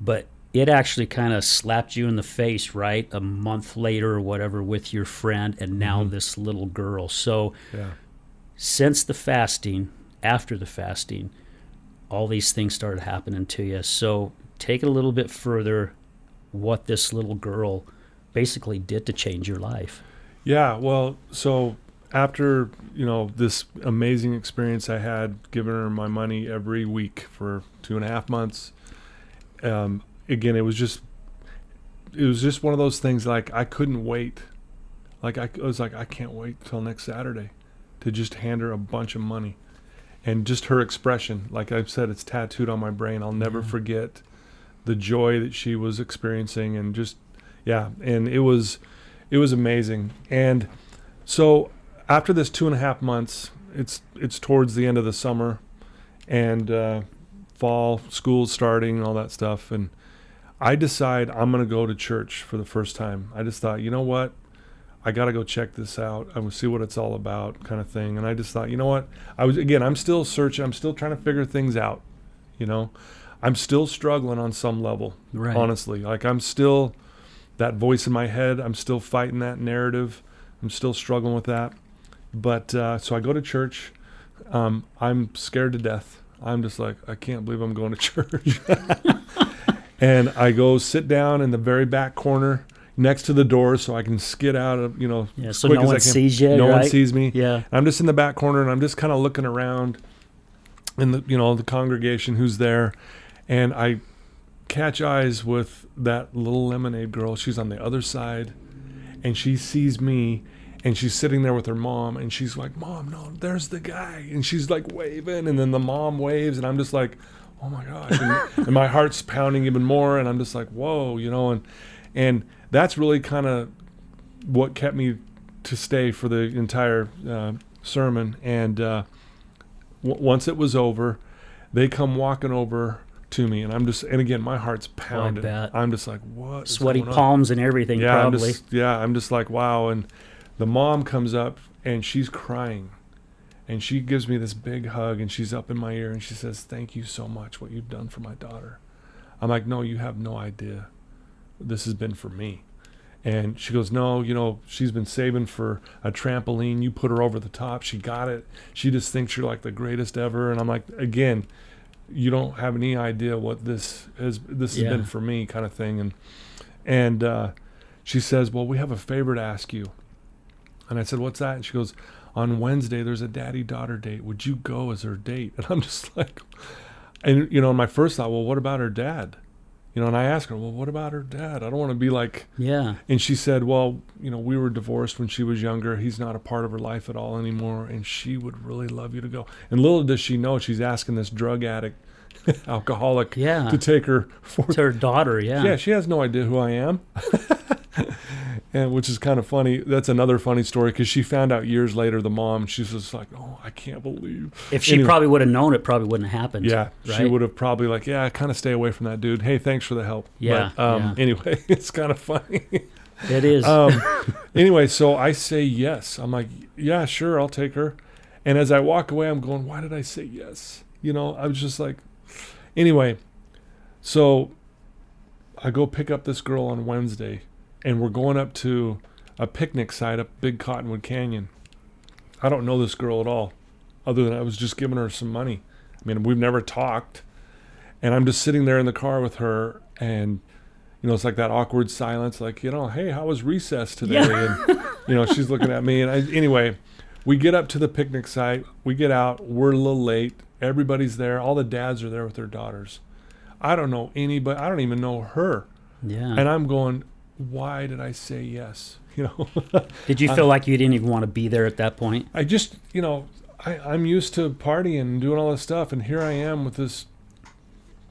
But it actually kind of slapped you in the face, right? A month later or whatever with your friend, and now this little girl. So since the fasting, after the fasting, all these things started happening to you. So take it a little bit further, what this little girl basically did to change your life. Yeah, well, so after, this amazing experience I had, giving her my money every week for 2.5 months, again, it was just one of those things, like, I couldn't wait. Like, I was like, I can't wait till next Saturday to just hand her a bunch of money. And just her expression, like I've said, it's tattooed on my brain. I'll never forget the joy that she was experiencing, and just, and it was amazing. And so after this 2.5 months, it's towards the end of the summer, and fall, school's starting, and all that stuff. And I decide I'm going to go to church for the first time. I just thought, you know what? I got to go check this out. I will see what it's all about, kind of thing. And I just thought, you know what? I'm still searching. I'm still trying to figure things out. I'm still struggling on some level, Right. honestly. Like, I'm still, that voice in my head, I'm still fighting that narrative. I'm still struggling with that. But so I go to church. I'm scared to death. I'm just like, I can't believe I'm going to church. And I go sit down in the very back corner next to the door so I can skid out of, as so quick no as one I can. sees you, No one right? sees me. Yeah. I'm just in the back corner, and I'm just kind of looking around in the congregation who's there. And I catch eyes with that little lemonade girl. She's on the other side, and she sees me, and she's sitting there with her mom, and she's like, "Mom, no, there's the guy." And she's like waving, and then the mom waves, and I'm just like, oh my gosh. And my heart's pounding even more, and I'm just like, whoa, and that's really kind of what kept me to stay for the entire sermon. And once it was over, they come walking over to me, and and again, my heart's pounding. bet. I'm just like, what? Sweaty palms and everything, probably. I'm just like, wow. And the mom comes up, and she's crying, and she gives me this big hug, and she's up in my ear, and she says, "Thank you so much, what you've done for my daughter." I'm like, "No, you have no idea. This has been for me." And she goes, "No, she's been saving for a trampoline. You put her over the top. She got it. She just thinks you're like the greatest ever." And I'm like, again, you don't have any idea what this has been for me, kind of thing. And she says, "Well, we have a favor to ask you." And I said, "What's that?" And she goes, "On Wednesday, there's a daddy-daughter date. Would you go as her date?" And I'm just like, and my first thought, well, what about her dad? And I asked her, well, what about her dad? I don't want to be like, Yeah. And she said, well, we were divorced when she was younger. He's not a part of her life at all anymore, and she would really love you to go. And little does she know, she's asking this drug addict, alcoholic, to take her for To her daughter, yeah. Yeah, she has no idea who I am. And which is kind of funny. That's another funny story, because she found out years later, the mom, she's just like, "Oh, I can't believe." If she probably would have known, it probably wouldn't have happened. Yeah, right? she would have probably like, "Yeah, kind of stay away from that dude. Hey, thanks for the help." Yeah, But, anyway, it's kind of funny. It is. Anyway, so I say yes. I'm like, "Yeah, sure, I'll take her." And as I walk away, I'm going, "Why did I say yes?" I was just like, anyway. So I go pick up this girl on Wednesday, and we're going up to a picnic site up Big Cottonwood Canyon. I don't know this girl at all, other than I was just giving her some money. I mean, we've never talked. And I'm just sitting there in the car with her, and, it's like that awkward silence, like, "Hey, how was recess today?" Yeah. And, she's looking at me. And anyway, we get up to the picnic site. We get out. We're a little late. Everybody's there. All the dads are there with their daughters. I don't know anybody. I don't even know her. Yeah. And I'm going, why did I say yes? Did you feel like you didn't even want to be there at that point? I just, I'm used to partying and doing all this stuff, and here I am with this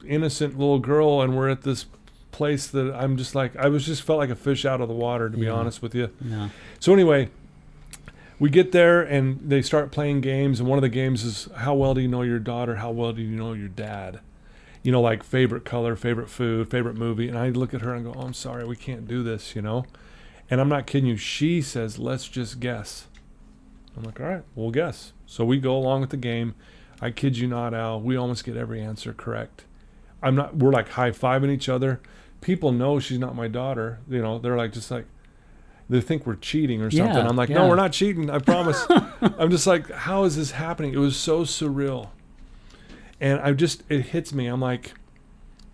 innocent little girl, and we're at this place that I'm just like, felt like a fish out of the water, to be honest with you. Yeah. So anyway, we get there and they start playing games, and one of the games is, how well do you know your daughter? How well do you know your dad? You know, like favorite color, favorite food, favorite movie. And I look at her and go, oh, I'm sorry, we can't do this, you know? And I'm not kidding you. She says, let's just guess. I'm like, all right, we'll guess. So we go along with the game. I kid you not, Al, we almost get every answer correct. We're like high-fiving each other. People know she's not my daughter. You know, they're like, just like, they think we're cheating or something. Yeah, I'm like, no, we're not cheating. I promise. I'm just like, how is this happening? It was so surreal. And it hits me. I'm like,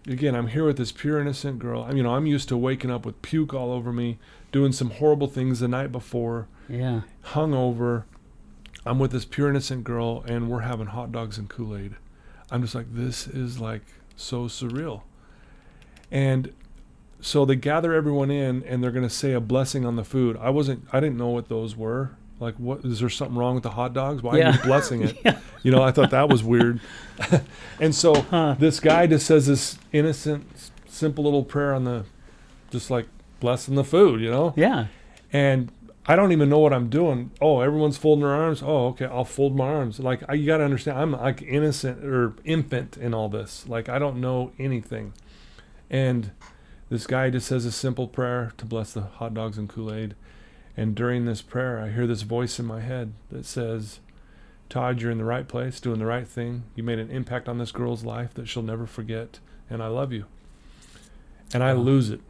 again, I'm here with this pure innocent girl. I'm used to waking up with puke all over me, doing some horrible things the night before. Yeah. Hungover. I'm with this pure innocent girl, and we're having hot dogs and Kool-Aid. I'm just like, this is like so surreal. And so they gather everyone in, and they're going to say a blessing on the food. I didn't know what those were. Like, what, is there something wrong with the hot dogs? Why are you blessing it? Yeah. I thought that was weird. And so this guy just says this innocent, simple little prayer on just like blessing the food, Yeah. And I don't even know what I'm doing. Oh, everyone's folding their arms. Oh, okay, I'll fold my arms. Like, you got to understand, I'm like innocent or infant in all this. Like, I don't know anything. And this guy just says a simple prayer to bless the hot dogs and Kool-Aid. And during this prayer, I hear this voice in my head that says, Todd, you're in the right place, doing the right thing. You made an impact on this girl's life that she'll never forget, and I love you. And I lose it.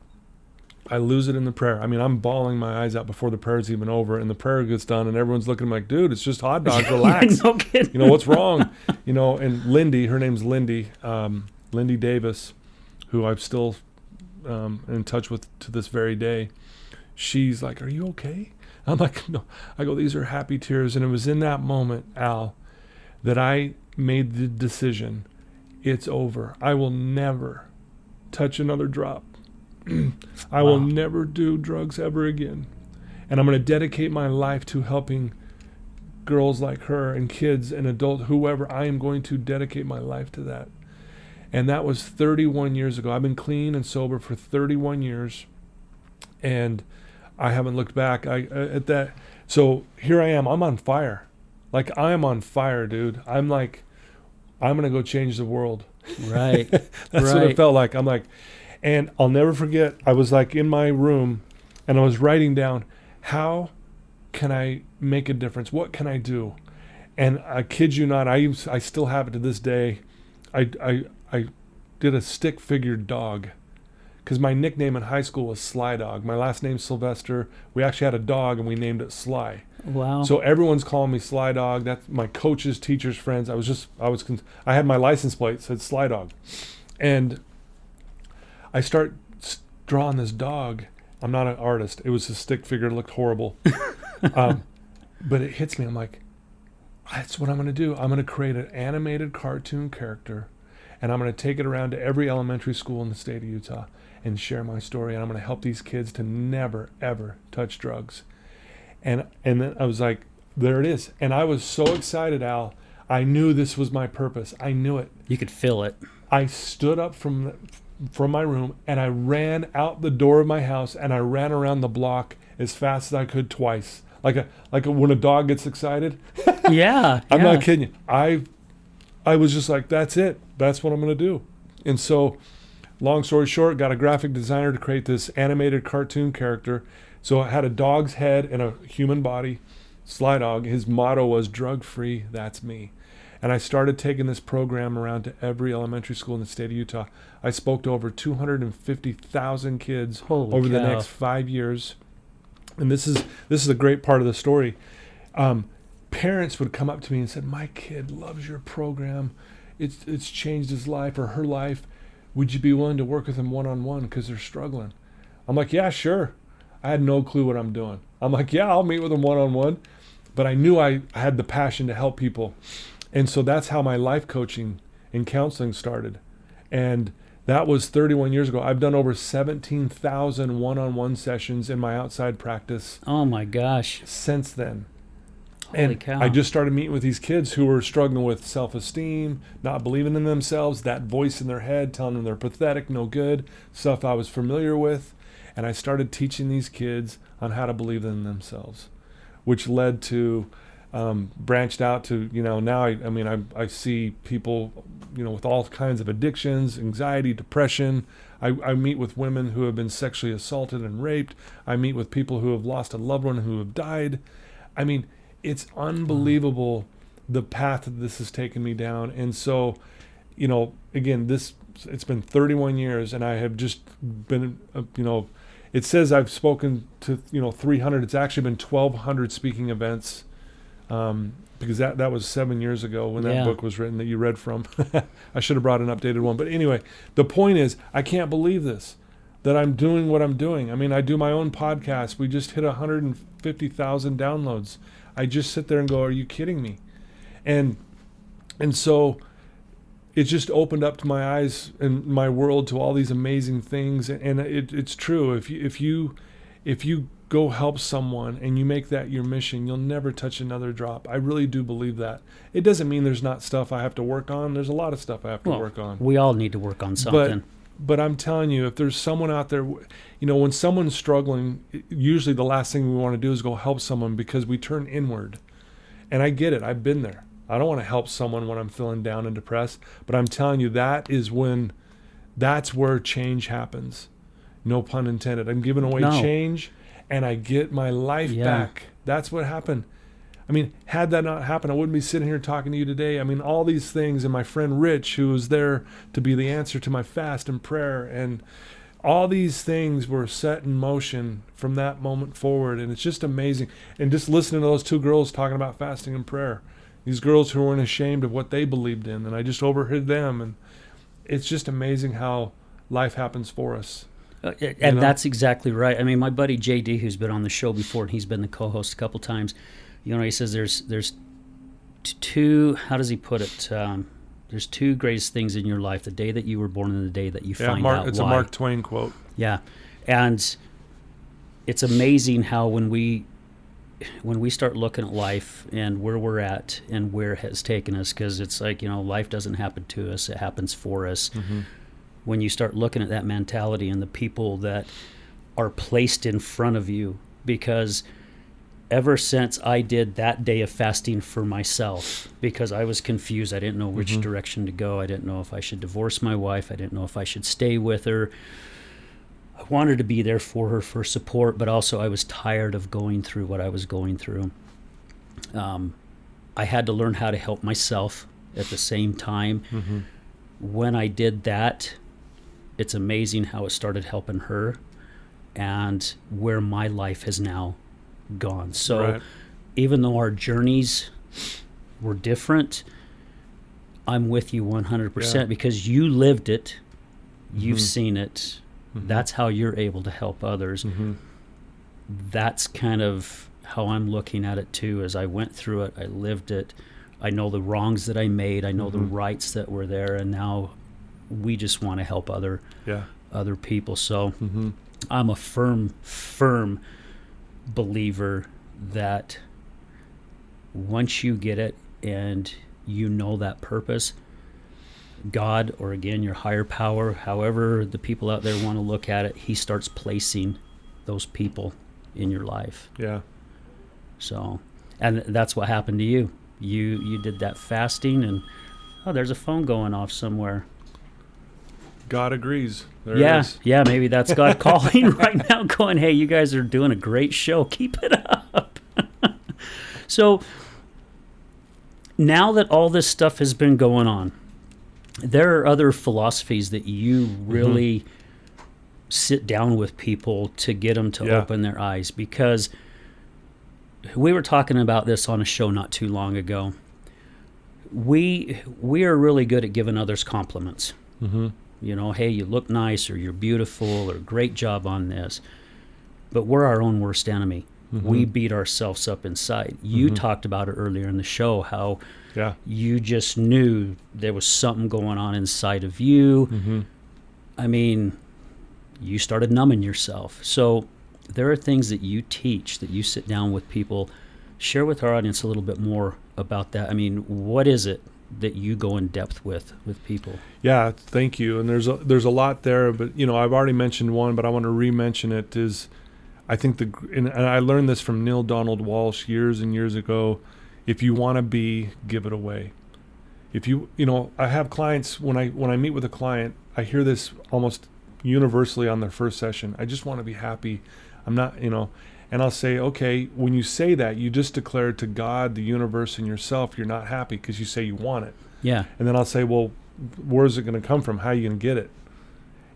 I lose it in the prayer. I'm bawling my eyes out before the prayer's even over, and the prayer gets done, and everyone's looking at me like, dude, it's just hot dogs, relax. No kidding. What's wrong? And Lindy, her name's Lindy, Lindy Davis, who I'm still in touch with to this very day. She's like, are you okay? I'm like, no. I go, these are happy tears. And it was in that moment, Al, that I made the decision. It's over. I will never touch another drop. I will never do drugs ever again. And I'm going to dedicate my life to helping girls like her and kids and adults, whoever. I am going to dedicate my life to that. And that was 31 years ago. I've been clean and sober for 31 years. And I haven't looked back at that. So here I am. I'm on fire. Like, I am on fire, dude. I'm like, I'm going to go change the world. Right. That's what it felt like. I'm like, and I'll never forget, I was like in my room and I was writing down, how can I make a difference? What can I do? And I kid you not, I still have it to this day. I did a stick figure dog. Because my nickname in high school was Sly Dog. My last name's Sylvester. We actually had a dog, and we named it Sly. Wow. So everyone's calling me Sly Dog. That's my coaches, teachers, friends. I had my license plate that said Sly Dog. And I start drawing this dog. I'm not an artist. It was a stick figure. It looked horrible. But it hits me. I'm like, that's what I'm going to do. I'm going to create an animated cartoon character, and I'm going to take it around to every elementary school in the state of Utah and share my story, and I'm going to help these kids to never, ever touch drugs. And then I was like, there it is. And I was so excited, Al. I knew this was my purpose. I knew it. You could feel it. I stood up from my room, and I ran out the door of my house, and I ran around the block as fast as I could twice. Like when a dog gets excited. Yeah. I'm not kidding you. I was just like, that's it. That's what I'm going to do. And so, long story short, got a graphic designer to create this animated cartoon character. So I had a dog's head and a human body, Sly Dog. His motto was, drug-free, that's me. And I started taking this program around to every elementary school in the state of Utah. I spoke to over 250,000 kids over the next 5 years. And this is a great part of the story. Parents would come up to me and said, my kid loves your program. It's changed his life or her life. Would you be willing to work with them one-on-one because they're struggling? I'm like, yeah, sure. I had no clue what I'm doing. I'm like, yeah, I'll meet with them one-on-one. But I knew I had the passion to help people. And so that's how my life coaching and counseling started. And that was 31 years ago. I've done over 17,000 one-on-one sessions in my outside practice. Oh my gosh. Since then. Holy cow. I just started meeting with these kids who were struggling with self-esteem, not believing in themselves, that voice in their head telling them they're pathetic, no good, stuff I was familiar with. And I started teaching these kids on how to believe in themselves, which led to, branched out to, now I see people, with all kinds of addictions, anxiety, depression. I meet with women who have been sexually assaulted and raped. I meet with people who have lost a loved one who have died. I mean, it's unbelievable the path that this has taken me down. And so, again, it's been 31 years and I have just been, it says I've spoken to, 300. It's actually been 1,200 speaking events. Because that was 7 years ago when that book was written that you read from. I should have brought an updated one. But anyway, the point is, I can't believe this, that I'm doing what I'm doing. I mean, I do my own podcast. We just hit 150,000 downloads. I just sit there and go, are you kidding me? And so it just opened up to my eyes and my world to all these amazing things. And it's true. If you go help someone and you make that your mission, you'll never touch another drop. I really do believe that. It doesn't mean there's not stuff I have to work on. There's a lot of stuff I have to work on. We all need to work on something. But I'm telling you, if there's someone out there, when someone's struggling, usually the last thing we want to do is go help someone because we turn inward. And I get it. I've been there. I don't want to help someone when I'm feeling down and depressed. But I'm telling you, that's where change happens. No pun intended. I'm giving away change. And I get my life back. That's what happened. I mean, had that not happened, I wouldn't be sitting here talking to you today. I mean, all these things, and my friend Rich, who was there to be the answer to my fast and prayer, and all these things were set in motion from that moment forward. And it's just amazing. And just listening to those two girls talking about fasting and prayer, these girls who weren't ashamed of what they believed in, and I just overheard them. And it's just amazing how life happens for us. And that's exactly right. I mean, my buddy JD, who's been on the show before, and he's been the co-host a couple times, he says there's two, how does he put it? There's two greatest things in your life: the day that you were born and the day that you find out why. It's a Mark Twain quote. Yeah. And it's amazing how when we start looking at life and where we're at and where it has taken us, because it's like, life doesn't happen to us, it happens for us. Mm-hmm. When you start looking at that mentality and the people that are placed in front of you, because ever since I did that day of fasting for myself, because I was confused, I didn't know which direction to go. I didn't know if I should divorce my wife. I didn't know if I should stay with her. I wanted to be there for her for support, but also I was tired of going through what I was going through. I had to learn how to help myself at the same time. Mm-hmm. When I did that, it's amazing how it started helping her and where my life has now gone. So even though our journeys were different, I'm with you 100% because you lived it, you've seen it. Mm-hmm. That's how you're able to help others. Mm-hmm. That's kind of how I'm looking at it too. As I went through it, I lived it. I know the wrongs that I made. I know the rights that were there, and now we just want to help other people. So I'm a firm believer that once you get it and you know that purpose, God, or again, your higher power, however the people out there want to look at it, he starts placing those people in your life. Yeah. So, and that's what happened to you. You did that fasting, and there's a phone going off somewhere. God agrees. There it is. Yeah, maybe that's God calling right now, going, hey, you guys are doing a great show. Keep it up. So now that all this stuff has been going on, there are other philosophies that you really sit down with people to get them to open their eyes, because we were talking about this on a show not too long ago. We are really good at giving others compliments. Mm-hmm. Hey, you look nice, or you're beautiful, or great job on this. But we're our own worst enemy. Mm-hmm. We beat ourselves up inside. You talked about it earlier in the show, how you just knew there was something going on inside of you. Mm-hmm. I mean, you started numbing yourself. So there are things that you teach, that you sit down with people Share with our audience a little bit more about that. I mean, what is it that you go in depth with people? Yeah, thank you. And there's a lot there, but I've already mentioned one, but I want to re-mention it. Is I think and I learned this from Neil Donald Walsh years and years ago. If you want to be, give it away. If I have clients, when I meet with a client, I hear this almost universally on their first session. I just want to be happy. I'm not, and I'll say, okay, when you say that, you just declared to God, the universe, and yourself, you're not happy because you say you want it. Yeah. And then I'll say, well, where's it going to come from? How are you going to get it?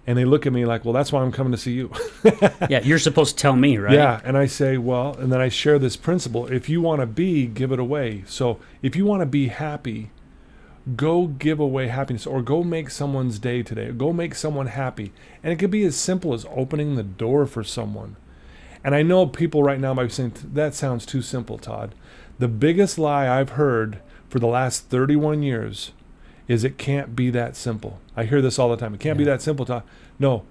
And they look at me like, well, that's why I'm coming to see you. Yeah, you're supposed to tell me, right? Yeah, and I say, well, and then I share this principle. If you want to be, give it away. So if you want to be happy, go give away happiness, or go make someone's day today. Go make someone happy. And it could be as simple as opening the door for someone. And I know people right now might be saying, that sounds too simple, Todd. The biggest lie I've heard for the last 31 years is it can't be that simple. I hear this all the time. It can't be that simple, Todd. No.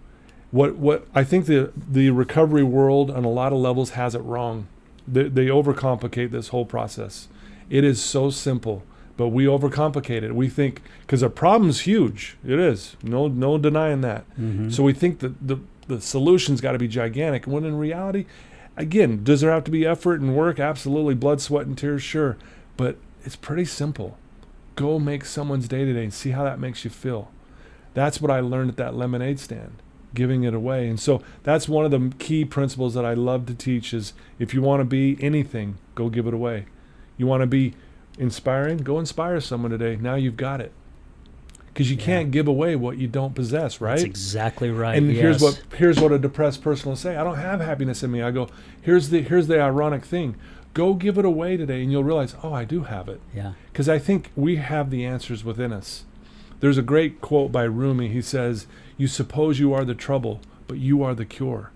What I think the recovery world on a lot of levels has it wrong. They overcomplicate this whole process. It is so simple, but we overcomplicate it. We think, because the problem's huge. It is. No denying that. Mm-hmm. So we think that the solution's got to be gigantic. When in reality, again, does there have to be effort and work? Absolutely. Blood, sweat, and tears, sure. But it's pretty simple. Go make someone's day today and see how that makes you feel. That's what I learned at that lemonade stand, giving it away. And so that's one of the key principles that I love to teach is, if you want to be anything, go give it away. You want to be inspiring? Go inspire someone today. Now you've got it. Because you can't give away what you don't possess, right? That's exactly right. And yes. here's what a depressed person will say. I don't have happiness in me. I go, here's the ironic thing. Go give it away today, and you'll realize, oh, I do have it. Yeah. Because I think we have the answers within us. There's a great quote by Rumi. He says, you suppose you are the trouble, but you are the cure.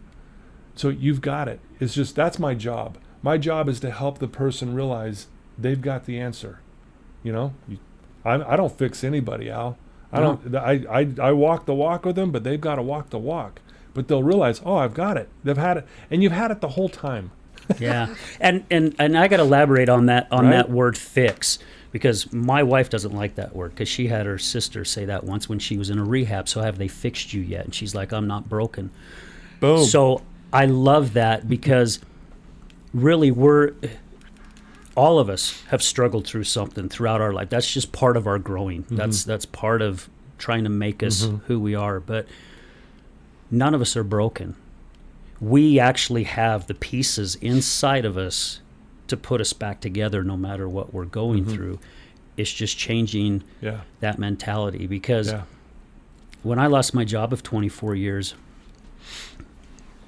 So you've got it. It's just, that's my job. My job is to help the person realize they've got the answer. I don't fix anybody, Al. I walk the walk with them, but they've got to walk the walk. But they'll realize, oh, I've got it. They've had it, and you've had it the whole time. Yeah, and I got to elaborate on that that word fix, because my wife doesn't like that word, because she had her sister say that once when she was in a rehab. So have they fixed you yet? And she's like, I'm not broken. Boom. So I love that, because really all of us have struggled through something throughout our life. That's just part of our growing. Mm-hmm. That's part of trying to make us who we are. But none of us are broken. We actually have the pieces inside of us to put us back together no matter what we're going through. It's just changing that mentality. Because when I lost my job of 24 years,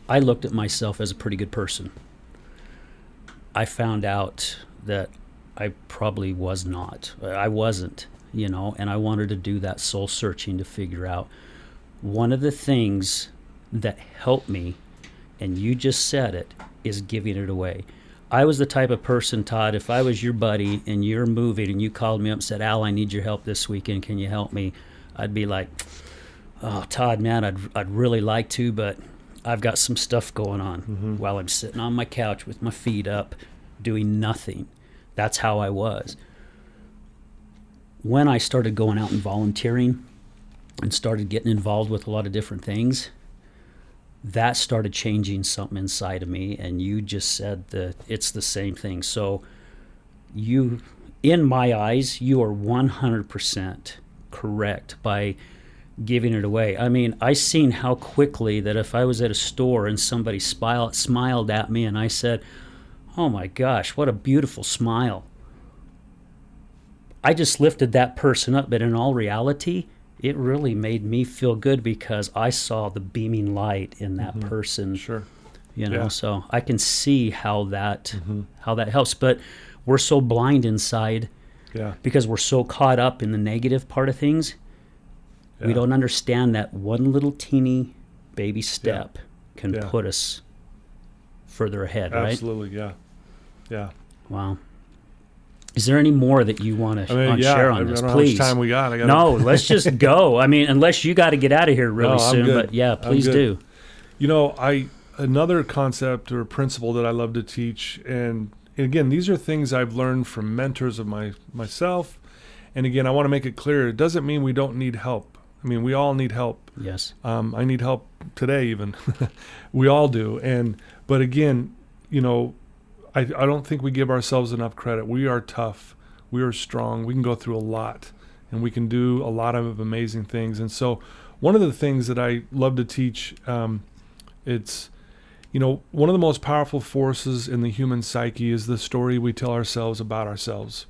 I looked at myself as a pretty good person. I found out that I probably was not. I wasn't, and I wanted to do that soul searching to figure out. One of the things that helped me, and you just said it, is giving it away. I was the type of person, Todd, if I was your buddy and you're moving and you called me up and said, Al, I need your help this weekend, can you help me? I'd be like, oh, Todd, man, I'd really like to, but I've got some stuff going on while I'm sitting on my couch with my feet up, doing nothing. That's how I was. When I started going out and volunteering and started getting involved with a lot of different things, that started changing something inside of me. And you just said that it's the same thing. So you, in my eyes, you are 100% correct by giving it away. I mean, I seen how quickly that if I was at a store and somebody smiled at me and I said, oh my gosh, what a beautiful smile, I just lifted that person up. But in all reality, it really made me feel good, because I saw the beaming light in that person. Sure. So I can see how that helps. But we're so blind inside because we're so caught up in the negative part of things. Yeah. We don't understand that one little teeny baby step can put us further ahead, right? Absolutely, yeah. Wow. Is there any more that you want to share on this? I don't know Please. How much time we got. No, let's just go. I mean, unless you got to get out of here really soon. Good. But yeah, please do. Another concept or principle that I love to teach, and again, these are things I've learned from mentors of myself. And again, I want to make it clear, it doesn't mean we don't need help. I mean, we all need help. Yes. I need help today even. We all do. But again, I don't think we give ourselves enough credit. We are tough. We are strong. We can go through a lot, and we can do a lot of amazing things. And so one of the things that I love to teach, it's, one of the most powerful forces in the human psyche is the story we tell ourselves about ourselves.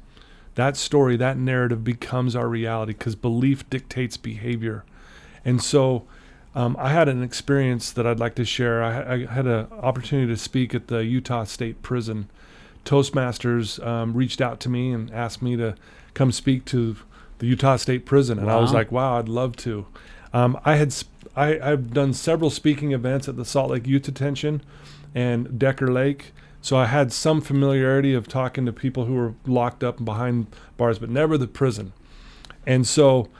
That story, that narrative becomes our reality because belief dictates behavior. And so I had an experience that I'd like to share. I had an opportunity to speak at the Utah State Prison. Toastmasters reached out to me and asked me to come speak to the Utah State Prison. And I was like, wow, I'd love to. I've done several speaking events at the Salt Lake Youth Detention and Decker Lake. So I had some familiarity of talking to people who were locked up behind bars, but never the prison. And so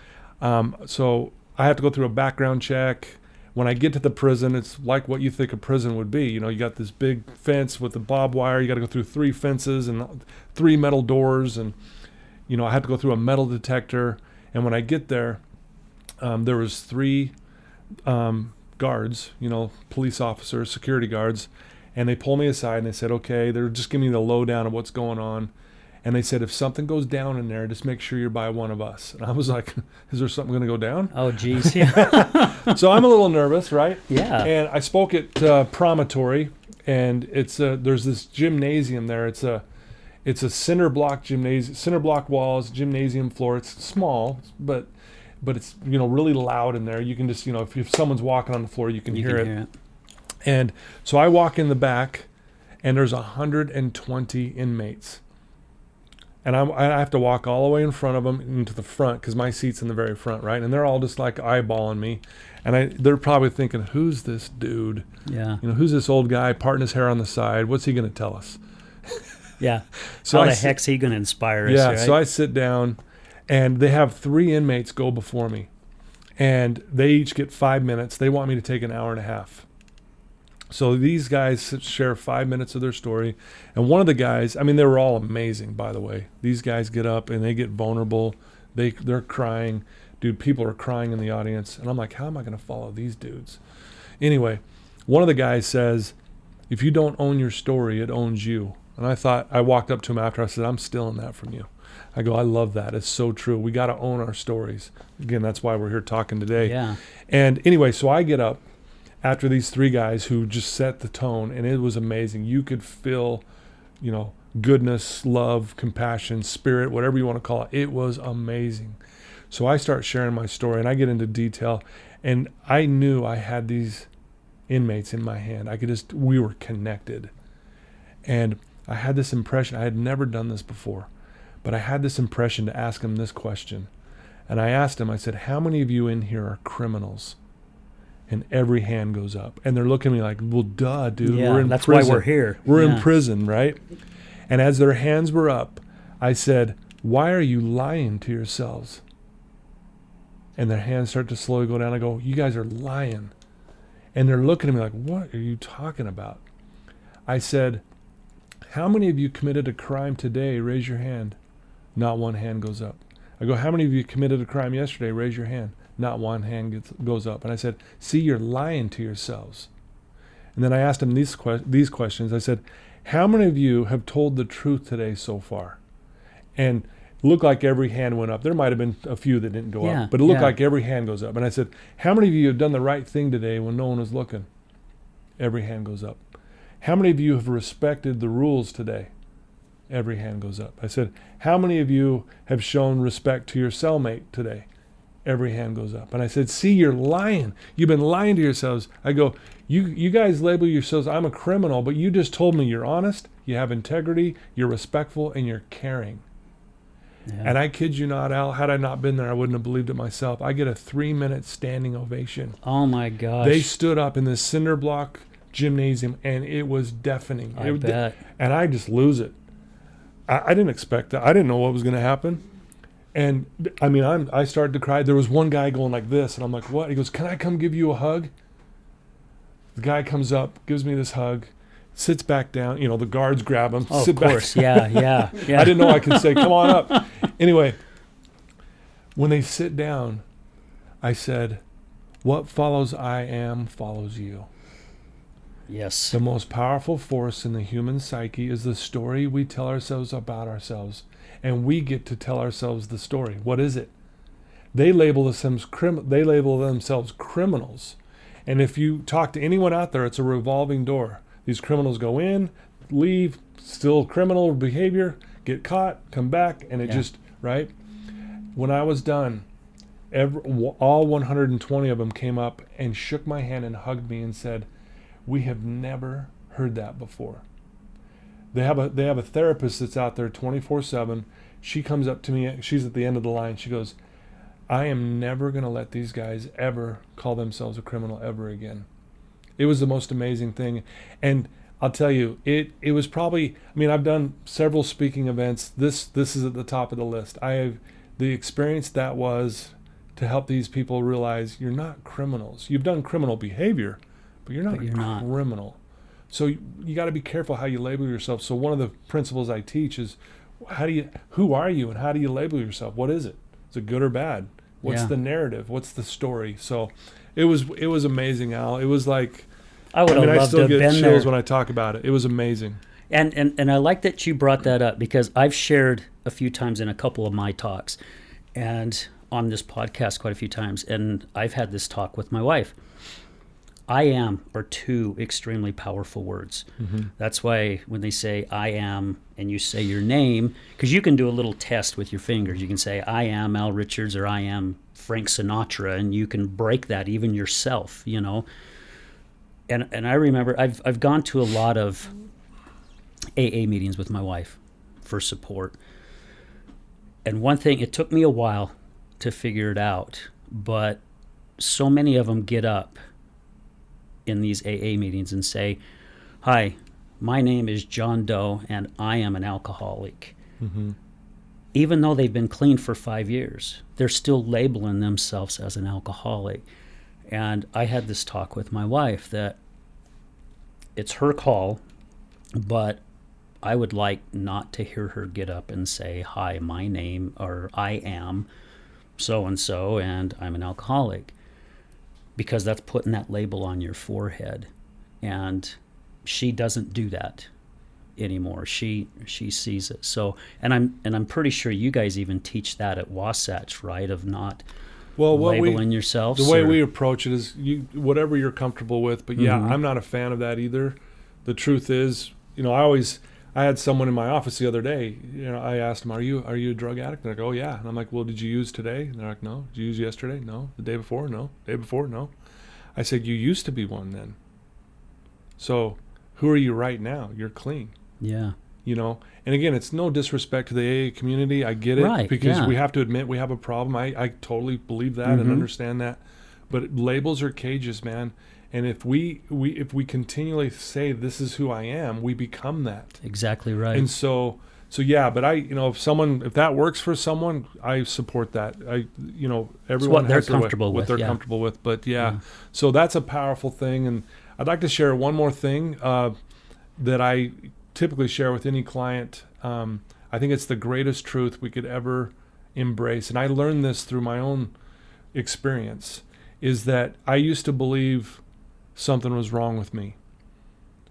I have to go through a background check. When I get to the prison, it's like what you think a prison would be. You got this big fence with the barbed wire. You got to go through 3 fences and 3 metal doors. And, I had to go through a metal detector. And when I get there, there was 3 guards, police officers, security guards. And they pulled me aside and they said, okay, they're just giving me the lowdown of what's going on. And they said, if something goes down in there, just make sure you're by one of us. And I was like, is there something going to go down? Oh, geez. Yeah. So I'm a little nervous, right? Yeah. And I spoke at Promontory, and there's this gymnasium there. It's a cinder block gymnasium, cinder block walls, gymnasium floor. It's small, but it's really loud in there. You can just if someone's walking on the floor, you can hear it. And so I walk in the back, and there's 120 inmates. And I have to walk all the way in front of them into the front because my seat's in the very front, right? And they're all just like eyeballing me. And they're probably thinking, who's this dude? Yeah. Who's this old guy parting his hair on the side? What's he going to tell us? Yeah. So how the heck's he going to inspire us? Yeah. Right? So I sit down, and they have 3 inmates go before me. And they each get 5 minutes. They want me to take an hour and a half. So these guys share 5 minutes of their story. And one of the guys, they were all amazing, by the way. These guys get up and they get vulnerable. They're crying. Dude, people are crying in the audience. And I'm like, how am I going to follow these dudes? Anyway, one of the guys says, if you don't own your story, it owns you. And I walked up to him after. I said, I'm stealing that from you. I go, I love that. It's so true. We got to own our stories. Again, that's why we're here talking today. Yeah. And anyway, so I get up after these 3 guys who just set the tone, and it was amazing. You could feel, goodness, love, compassion, spirit, whatever you want to call it. It was amazing. So I start sharing my story, and I get into detail, and I knew I had these inmates in my hand. We were connected. And I had this impression, I had never done this before, but I had this impression to ask them this question. And I asked them, I said, how many of you in here are criminals? And every hand goes up. And they're looking at me like, well, duh, dude. Yeah, we're in that's prison. why we're here. We're Yeah. in prison, right? And as their hands were up, I said, why are you lying to yourselves? And their hands start to slowly go down. I go, you guys are lying. And they're looking at me like, what are you talking about? I said, how many of you committed a crime today? Raise your hand. Not one hand goes up. I go, how many of you committed a crime yesterday? Raise your hand. Not one hand goes up. And I said, see, you're lying to yourselves. And then I asked him these questions. I said, how many of you have told the truth today so far? And it looked like every hand went up. There might have been a few that didn't go up, but it looked like every hand goes up. And I said, how many of you have done the right thing today when no one was looking? Every hand goes up. How many of you have respected the rules today? Every hand goes up. I said, how many of you have shown respect to your cellmate today? Every hand goes up. And I said, see, you're lying. You've been lying to yourselves. I go, you guys label yourselves, I'm a criminal, but you just told me you're honest, you have integrity, you're respectful, and you're caring. Yeah. And I kid you not, Al, had I not been there, I wouldn't have believed it myself. I get a 3-minute standing ovation. Oh my gosh. They stood up in this cinder block gymnasium, and it was deafening. I bet. And I just lose it. I didn't expect that. I didn't know what was going to happen. And I started to cry. There was one guy going like this, and I'm like, what? He goes, can I come give you a hug? The guy comes up, gives me this hug. sits back down. You know, the guards grab him. Oh, sit of course. Yeah. I didn't know I could say, come on up. Anyway, when they sit down, I said, what follows I am follows you. Yes. The most powerful force in the human psyche is the story we tell ourselves about ourselves. And we get to tell ourselves the story. What is it? They label themselves criminals. And if you talk to anyone out there, it's a revolving door. These criminals go in, leave, still criminal behavior, get caught, come back, and it just, right? When I was done, all 120 of them came up and shook my hand and hugged me and said, we have never heard that before. They have a therapist that's out there 24/7. She comes up to me, she's at the end of the line, she goes, I am never going to let these guys ever call themselves a criminal ever again. It was the most amazing thing. And I'll tell you, it was probably, I mean, I've done several speaking events. This is at the top of the list. I have the experience that was to help these people realize you're not criminals. You've done criminal behavior, but you're not a criminal. So you got to be careful how you label yourself. So one of the principles I teach is who are you and how do you label yourself? What is it? Is it good or bad? What's the narrative? What's the story? So it was amazing, Al. It was like, I would have loved to have still get been chills there. when I talk about it. It was amazing. And I like that you brought that up because I've shared a few times in a couple of my talks and on this podcast quite a few times. And I've had this talk with my wife. I am are two extremely powerful words. Mm-hmm. That's why when they say I am and you say your name, because you can do a little test with your fingers. You can say I am Al Richards or I am Frank Sinatra, and you can break that even yourself, you know. And I remember I've gone to a lot of AA meetings with my wife for support. And one thing, it took me a while to figure it out, but so many of them get up in these AA meetings and say, hi, my name is John Doe and I am an alcoholic. Mm-hmm. Even though they've been clean for 5 years, they're still labeling themselves as an alcoholic. And I had this talk with my wife that it's her call, but I would like not to hear her get up and say, hi, my name, or I am so-and-so, and I'm an alcoholic. Because that's putting that label on your forehead. And she doesn't do that anymore. She sees it. So, and I'm pretty sure you guys even teach that at Wasatch, right? Of not labeling yourselves. The way we approach it is whatever you're comfortable with. But yeah, Mm-hmm. I'm not a fan of that either. The truth is, you know, I had someone in my office the other day, you know, I asked them, are you a drug addict? And they go, oh yeah. And I'm like, well, did you use today? And they're like, no. Did you use yesterday? No. The day before? No. Day before? No. I said, you used to be one then. So who are you right now? You're clean. Yeah. You know, and again, it's no disrespect to the AA community. I get it, right, because yeah. we have to admit we have a problem. I totally believe that and understand that. But labels are cages, man. And if we continually say this is who I am, we become that. Exactly right. And so yeah, but if that works for someone, I support that. Everyone they're has comfortable what with, they're yeah. comfortable with. But yeah, so that's a powerful thing. And I'd like to share one more thing that I typically share with any client. I think it's the greatest truth we could ever embrace. And I learned this through my own experience, is that I used to believe something was wrong with me.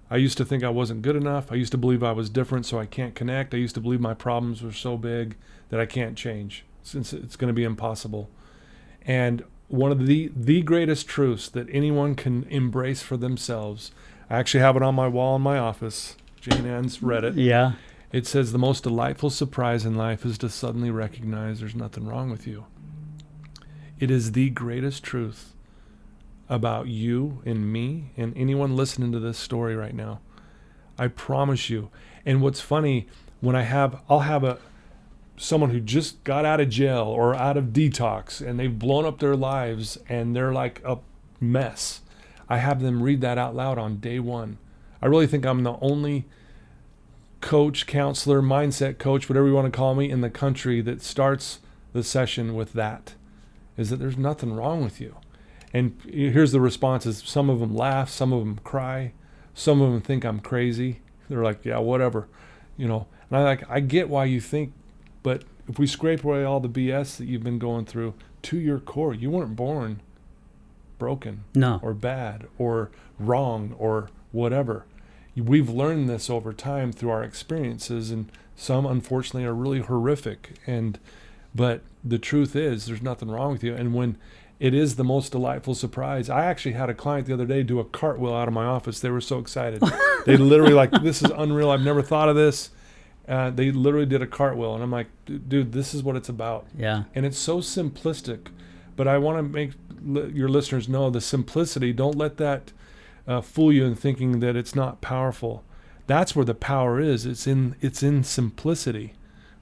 I used to think I wasn't good enough. I used to believe I was different, so I can't connect. I used to believe my problems were so big that I can't change, since it's going to be impossible. And one of the greatest truths that anyone can embrace for themselves, I actually have it on my wall in my office. Jane Ann's read it. Yeah. It says, the most delightful surprise in life is to suddenly recognize there's nothing wrong with you. It is the greatest truth about you and me and anyone listening to this story right now. I promise you. And what's funny, when I'll have someone who just got out of jail or out of detox and they've blown up their lives and they're like a mess, I have them read that out loud on day one. I really think I'm the only coach, counselor, mindset coach, whatever you want to call me, in the country that starts the session with that, is that there's nothing wrong with you. And here's the responses. Some of them laugh, some of them cry, Some of them think I'm crazy. They're like, yeah, whatever, And I get why you think, but if we scrape away all the BS that you've been going through to your core, you weren't born broken or bad or wrong or whatever. We've learned this over time through our experiences, and some unfortunately are really horrific. But the truth is, there's nothing wrong with you. And when it is the most delightful surprise, I actually had a client the other day do a cartwheel out of my office. They were so excited. They literally like, this is unreal. I've never thought of this. They literally did a cartwheel, and I'm like, dude, this is what it's about. Yeah. And it's so simplistic, but I want to make your listeners know the simplicity. Don't let that fool you in thinking that it's not powerful. That's where the power is. It's in simplicity,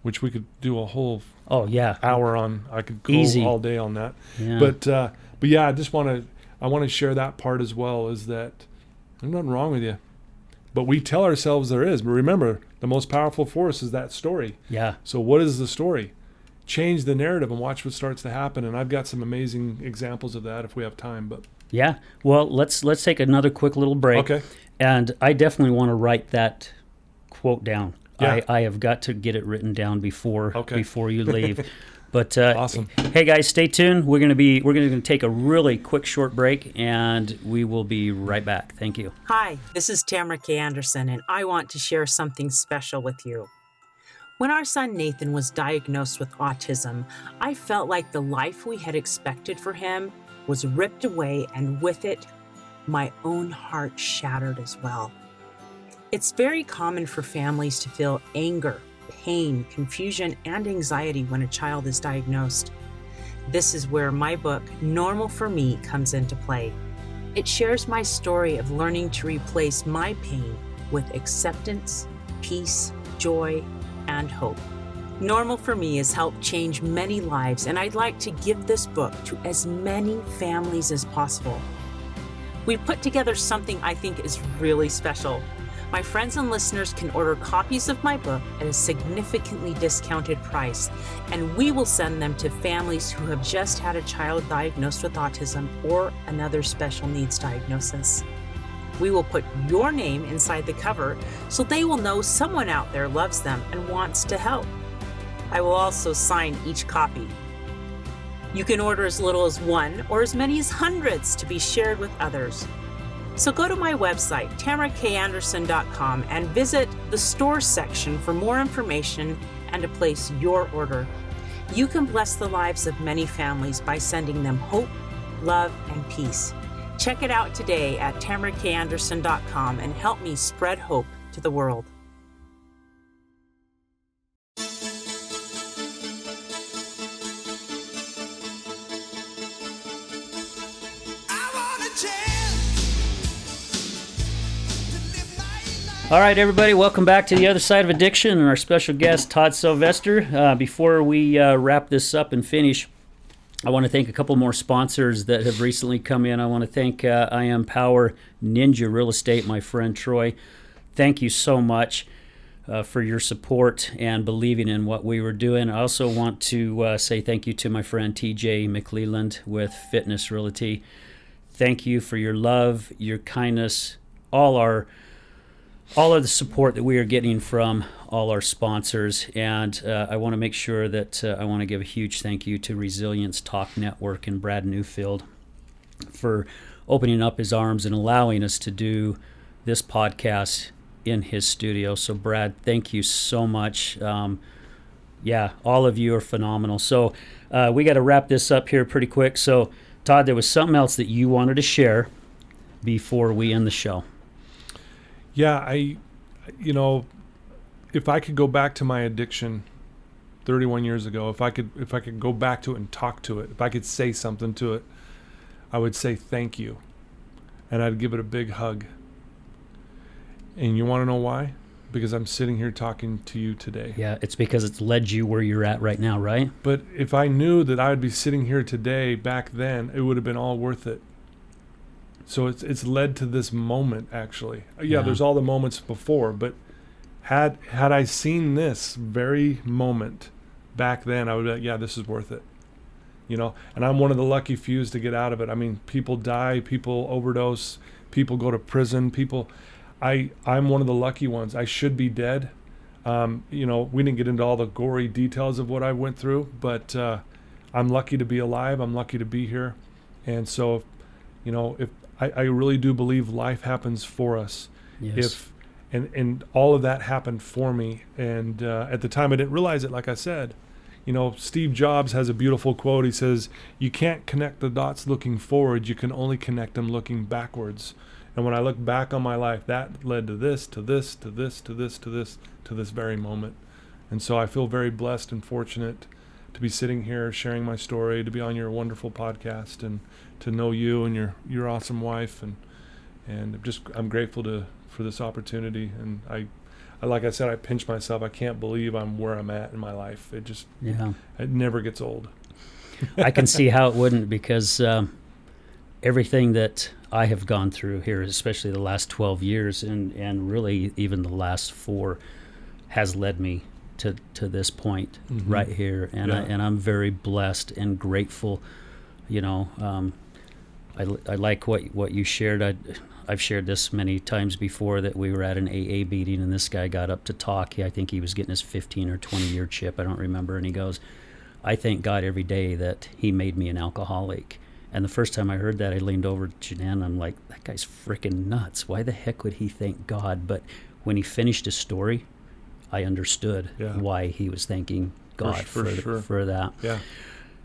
which we could do a whole hour on. I could go all day on that. Yeah. But yeah, I want to share that part as well, is that there's nothing wrong with you. But we tell ourselves there is. But remember, the most powerful force is that story. Yeah. So what is the story? Change the narrative and watch what starts to happen. And I've got some amazing examples of that if we have time. But yeah. Well, let's take another quick little break. Okay. And I definitely want to write that quote down. Yeah. I have got to get it written down before you leave. But awesome. Hey guys, stay tuned. We're going to take a really quick short break, and we will be right back. Thank you. Hi, this is Tamara K. Anderson, and I want to share something special with you. When our son Nathan was diagnosed with autism, I felt like the life we had expected for him was ripped away, and with it, my own heart shattered as well. It's very common for families to feel anger, pain, confusion, and anxiety when a child is diagnosed. This is where my book, Normal for Me, comes into play. It shares my story of learning to replace my pain with acceptance, peace, joy, and hope. Normal for Me has helped change many lives, and I'd like to give this book to as many families as possible. We've put together something I think is really special. My friends and listeners can order copies of my book at a significantly discounted price, and we will send them to families who have just had a child diagnosed with autism or another special needs diagnosis. We will put your name inside the cover so they will know someone out there loves them and wants to help. I will also sign each copy. You can order as little as one or as many as hundreds to be shared with others. So go to my website, tamarakanderson.com, and visit the store section for more information and to place your order. You can bless the lives of many families by sending them hope, love, and peace. Check it out today at tamarakanderson.com and help me spread hope to the world. All right, everybody, welcome back to The Other Side of Addiction and our special guest, Todd Sylvester. Before we wrap this up and finish, I want to thank a couple more sponsors that have recently come in. I want to thank I Am Power Ninja Real Estate, my friend Troy. Thank you so much for your support and believing in what we were doing. I also want to say thank you to my friend TJ McClelland with Fitness Realty. Thank you for your love, your kindness, all of the support that we are getting from all our sponsors. And I want to make sure that I want to give a huge thank you to Resilience Talk Network and Brad Newfield for opening up his arms and allowing us to do this podcast in his studio. So Brad, thank you so much. Yeah, all of you are phenomenal. So we got to wrap this up here pretty quick. So Todd, there was something else that you wanted to share before we end the show. Yeah, if I could go back to my addiction 31 years ago, if I could go back to it and talk to it, if I could say something to it, I would say thank you. And I'd give it a big hug. And you want to know why? Because I'm sitting here talking to you today. Yeah, it's because it's led you where you're at right now, right? But if I knew that I would be sitting here today back then, it would have been all worth it. So it's led to this moment, actually. Yeah, there's all the moments before, but had I seen this very moment back then, I would be like, yeah, this is worth it. And I'm one of the lucky few to get out of it. I mean, people die, people overdose, people go to prison, I'm one of the lucky ones. I should be dead. We didn't get into all the gory details of what I went through, but I'm lucky to be alive. I'm lucky to be here. And so, if I really do believe life happens for us. Yes. And all of that happened for me. And at the time I didn't realize it, like I said. Steve Jobs has a beautiful quote. He says, "You can't connect the dots looking forward. You can only connect them looking backwards." And when I look back on my life, that led to this, to this, to this, to this, to this, to this very moment. And so I feel very blessed and fortunate to be sitting here sharing my story, to be on your wonderful podcast, and to know you and your awesome wife. And I'm grateful for this opportunity. And like I said, I pinch myself. I can't believe I'm where I'm at in my life. It never gets old. I can see how it wouldn't, because everything that I have gone through here, especially the last 12 years and really even the last 4, has led me to this point right here. And I'm very blessed and grateful. I like what you shared. I've shared this many times before, that we were at an AA meeting and this guy got up to talk. I think he was getting his 15 or 20 year chip. I don't remember. And he goes, "I thank God every day that he made me an alcoholic." And the first time I heard that, I leaned over to Jeanette and I'm like, that guy's freaking nuts. Why the heck would he thank God? But when he finished his story, I understood why he was thanking God for that. Yeah.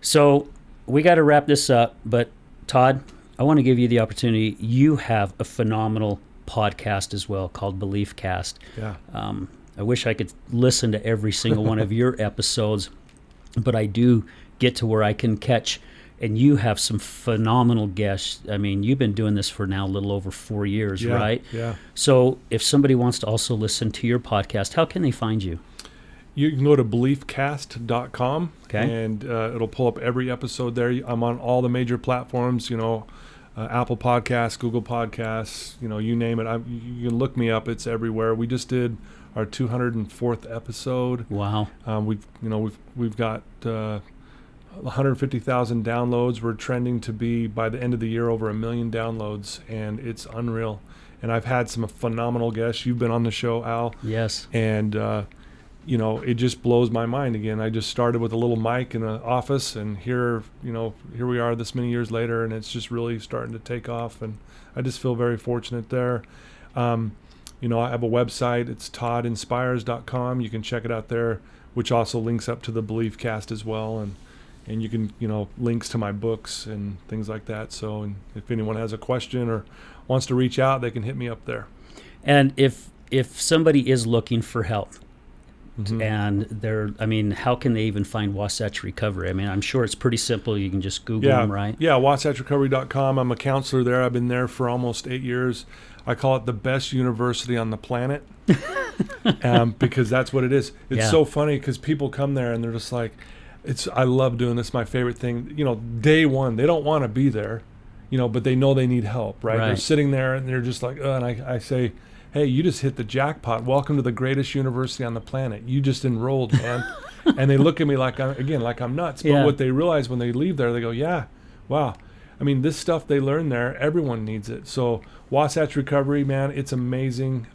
So we got to wrap this up. But Todd, I want to give you the opportunity. You have a phenomenal podcast as well called Belief Cast. Yeah. I wish I could listen to every single one of your episodes, but I do get to where I can catch. And you have some phenomenal guests. I mean, you've been doing this for now a little over 4 years, right? Yeah. So if somebody wants to also listen to your podcast, how can they find you? You can go to beliefcast.com, okay, and it'll pull up every episode there. I'm on all the major platforms, Apple Podcasts, Google Podcasts, you name it. You can look me up. It's everywhere. We just did our 204th episode. Wow. We've got 150,000 downloads. We're trending to be, by the end of the year, over 1 million downloads, and it's unreal. And I've had some phenomenal guests. You've been on the show, Al. Yes. And it just blows my mind. Again, I just started with a little mic in the office, and here we are this many years later, and it's just really starting to take off. And I just feel very fortunate there. I have a website. It's toddinspires.com. You can check it out there, which also links up to the Belief Cast as well. And you can, links to my books and things like that. So, and if anyone has a question or wants to reach out, they can hit me up there. And if somebody is looking for help, and how can they even find Wasatch Recovery? I mean, I'm sure it's pretty simple. You can just Google them, right? Yeah, wasatchrecovery.com. I'm a counselor there. I've been there for almost 8 years. I call it the best university on the planet because that's what it is. It's so funny because people come there and they're just like, I love doing this. My favorite thing, day one, they don't want to be there, but they know they need help, right? They're sitting there and they're just like, and I say, hey, you just hit the jackpot. Welcome to the greatest university on the planet. You just enrolled, man. And they look at me like I'm nuts. But what they realize when they leave there, they go, yeah, wow. I mean, this stuff they learn there, everyone needs it. So Wasatch Recovery, man, it's amazing.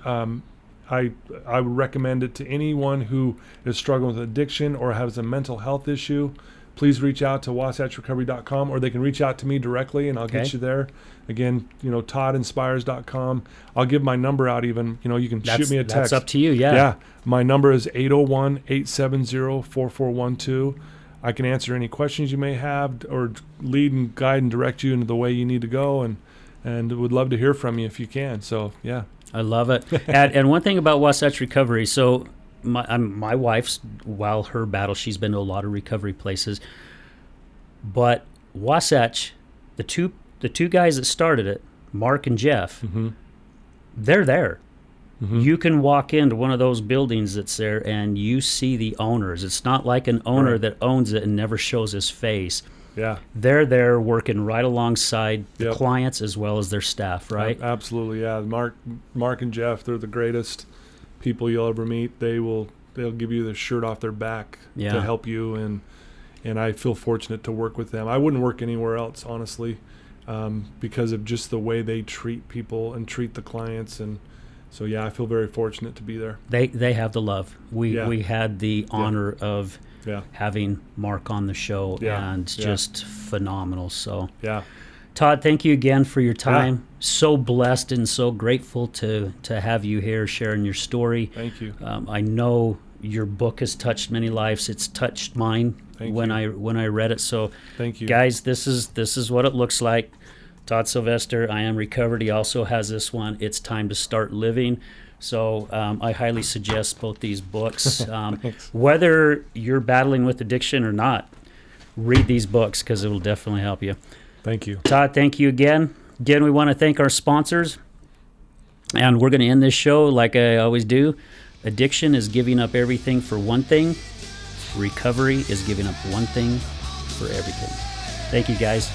I would recommend it to anyone who is struggling with addiction or has a mental health issue. Please reach out to wasatchrecovery.com, or they can reach out to me directly and I'll get you there. Again, toddinspires.com. I'll give my number out even. You can shoot me a text. That's up to you, yeah. Yeah. My number is 801-870-4412. I can answer any questions you may have or lead and guide and direct you into the way you need to go, and would love to hear from you if you can. So, yeah. I love it. And one thing about Wasatch Recovery, so my wife's, while her battle, she's been to a lot of recovery places. But Wasatch, the two guys that started it, Mark and Jeff, they're there. You can walk into one of those buildings that's there and you see the owners. It's not like an owner that owns it and never shows his face. Yeah. They're there working right alongside the clients as well as their staff, right? Absolutely, yeah. Mark and Jeff, they're the greatest people you'll ever meet. They'll give you the shirt off their back to help you, and I feel fortunate to work with them. I wouldn't work anywhere else, honestly, because of just the way they treat people and treat the clients, and So yeah, I feel very fortunate to be there. They have the love. We had the honor of Yeah. having Mark on the show, Yeah. and Yeah. just phenomenal. So Yeah. Todd, thank you again for your time. So blessed and so grateful to have you here sharing your story. Thank you. I know your book has touched many lives. It's touched mine when I read it. So Thank you. guys, this is what it looks like. Todd Sylvester, I Am Recovered. He also has this one, It's Time to Start Living. So I highly suggest both these books. Whether you're battling with addiction or not, read these books because it will definitely help you. Thank you. Todd, thank you again. Again, we want to thank our sponsors. And we're going to end this show like I always do. Addiction is giving up everything for one thing. Recovery is giving up one thing for everything. Thank you, guys.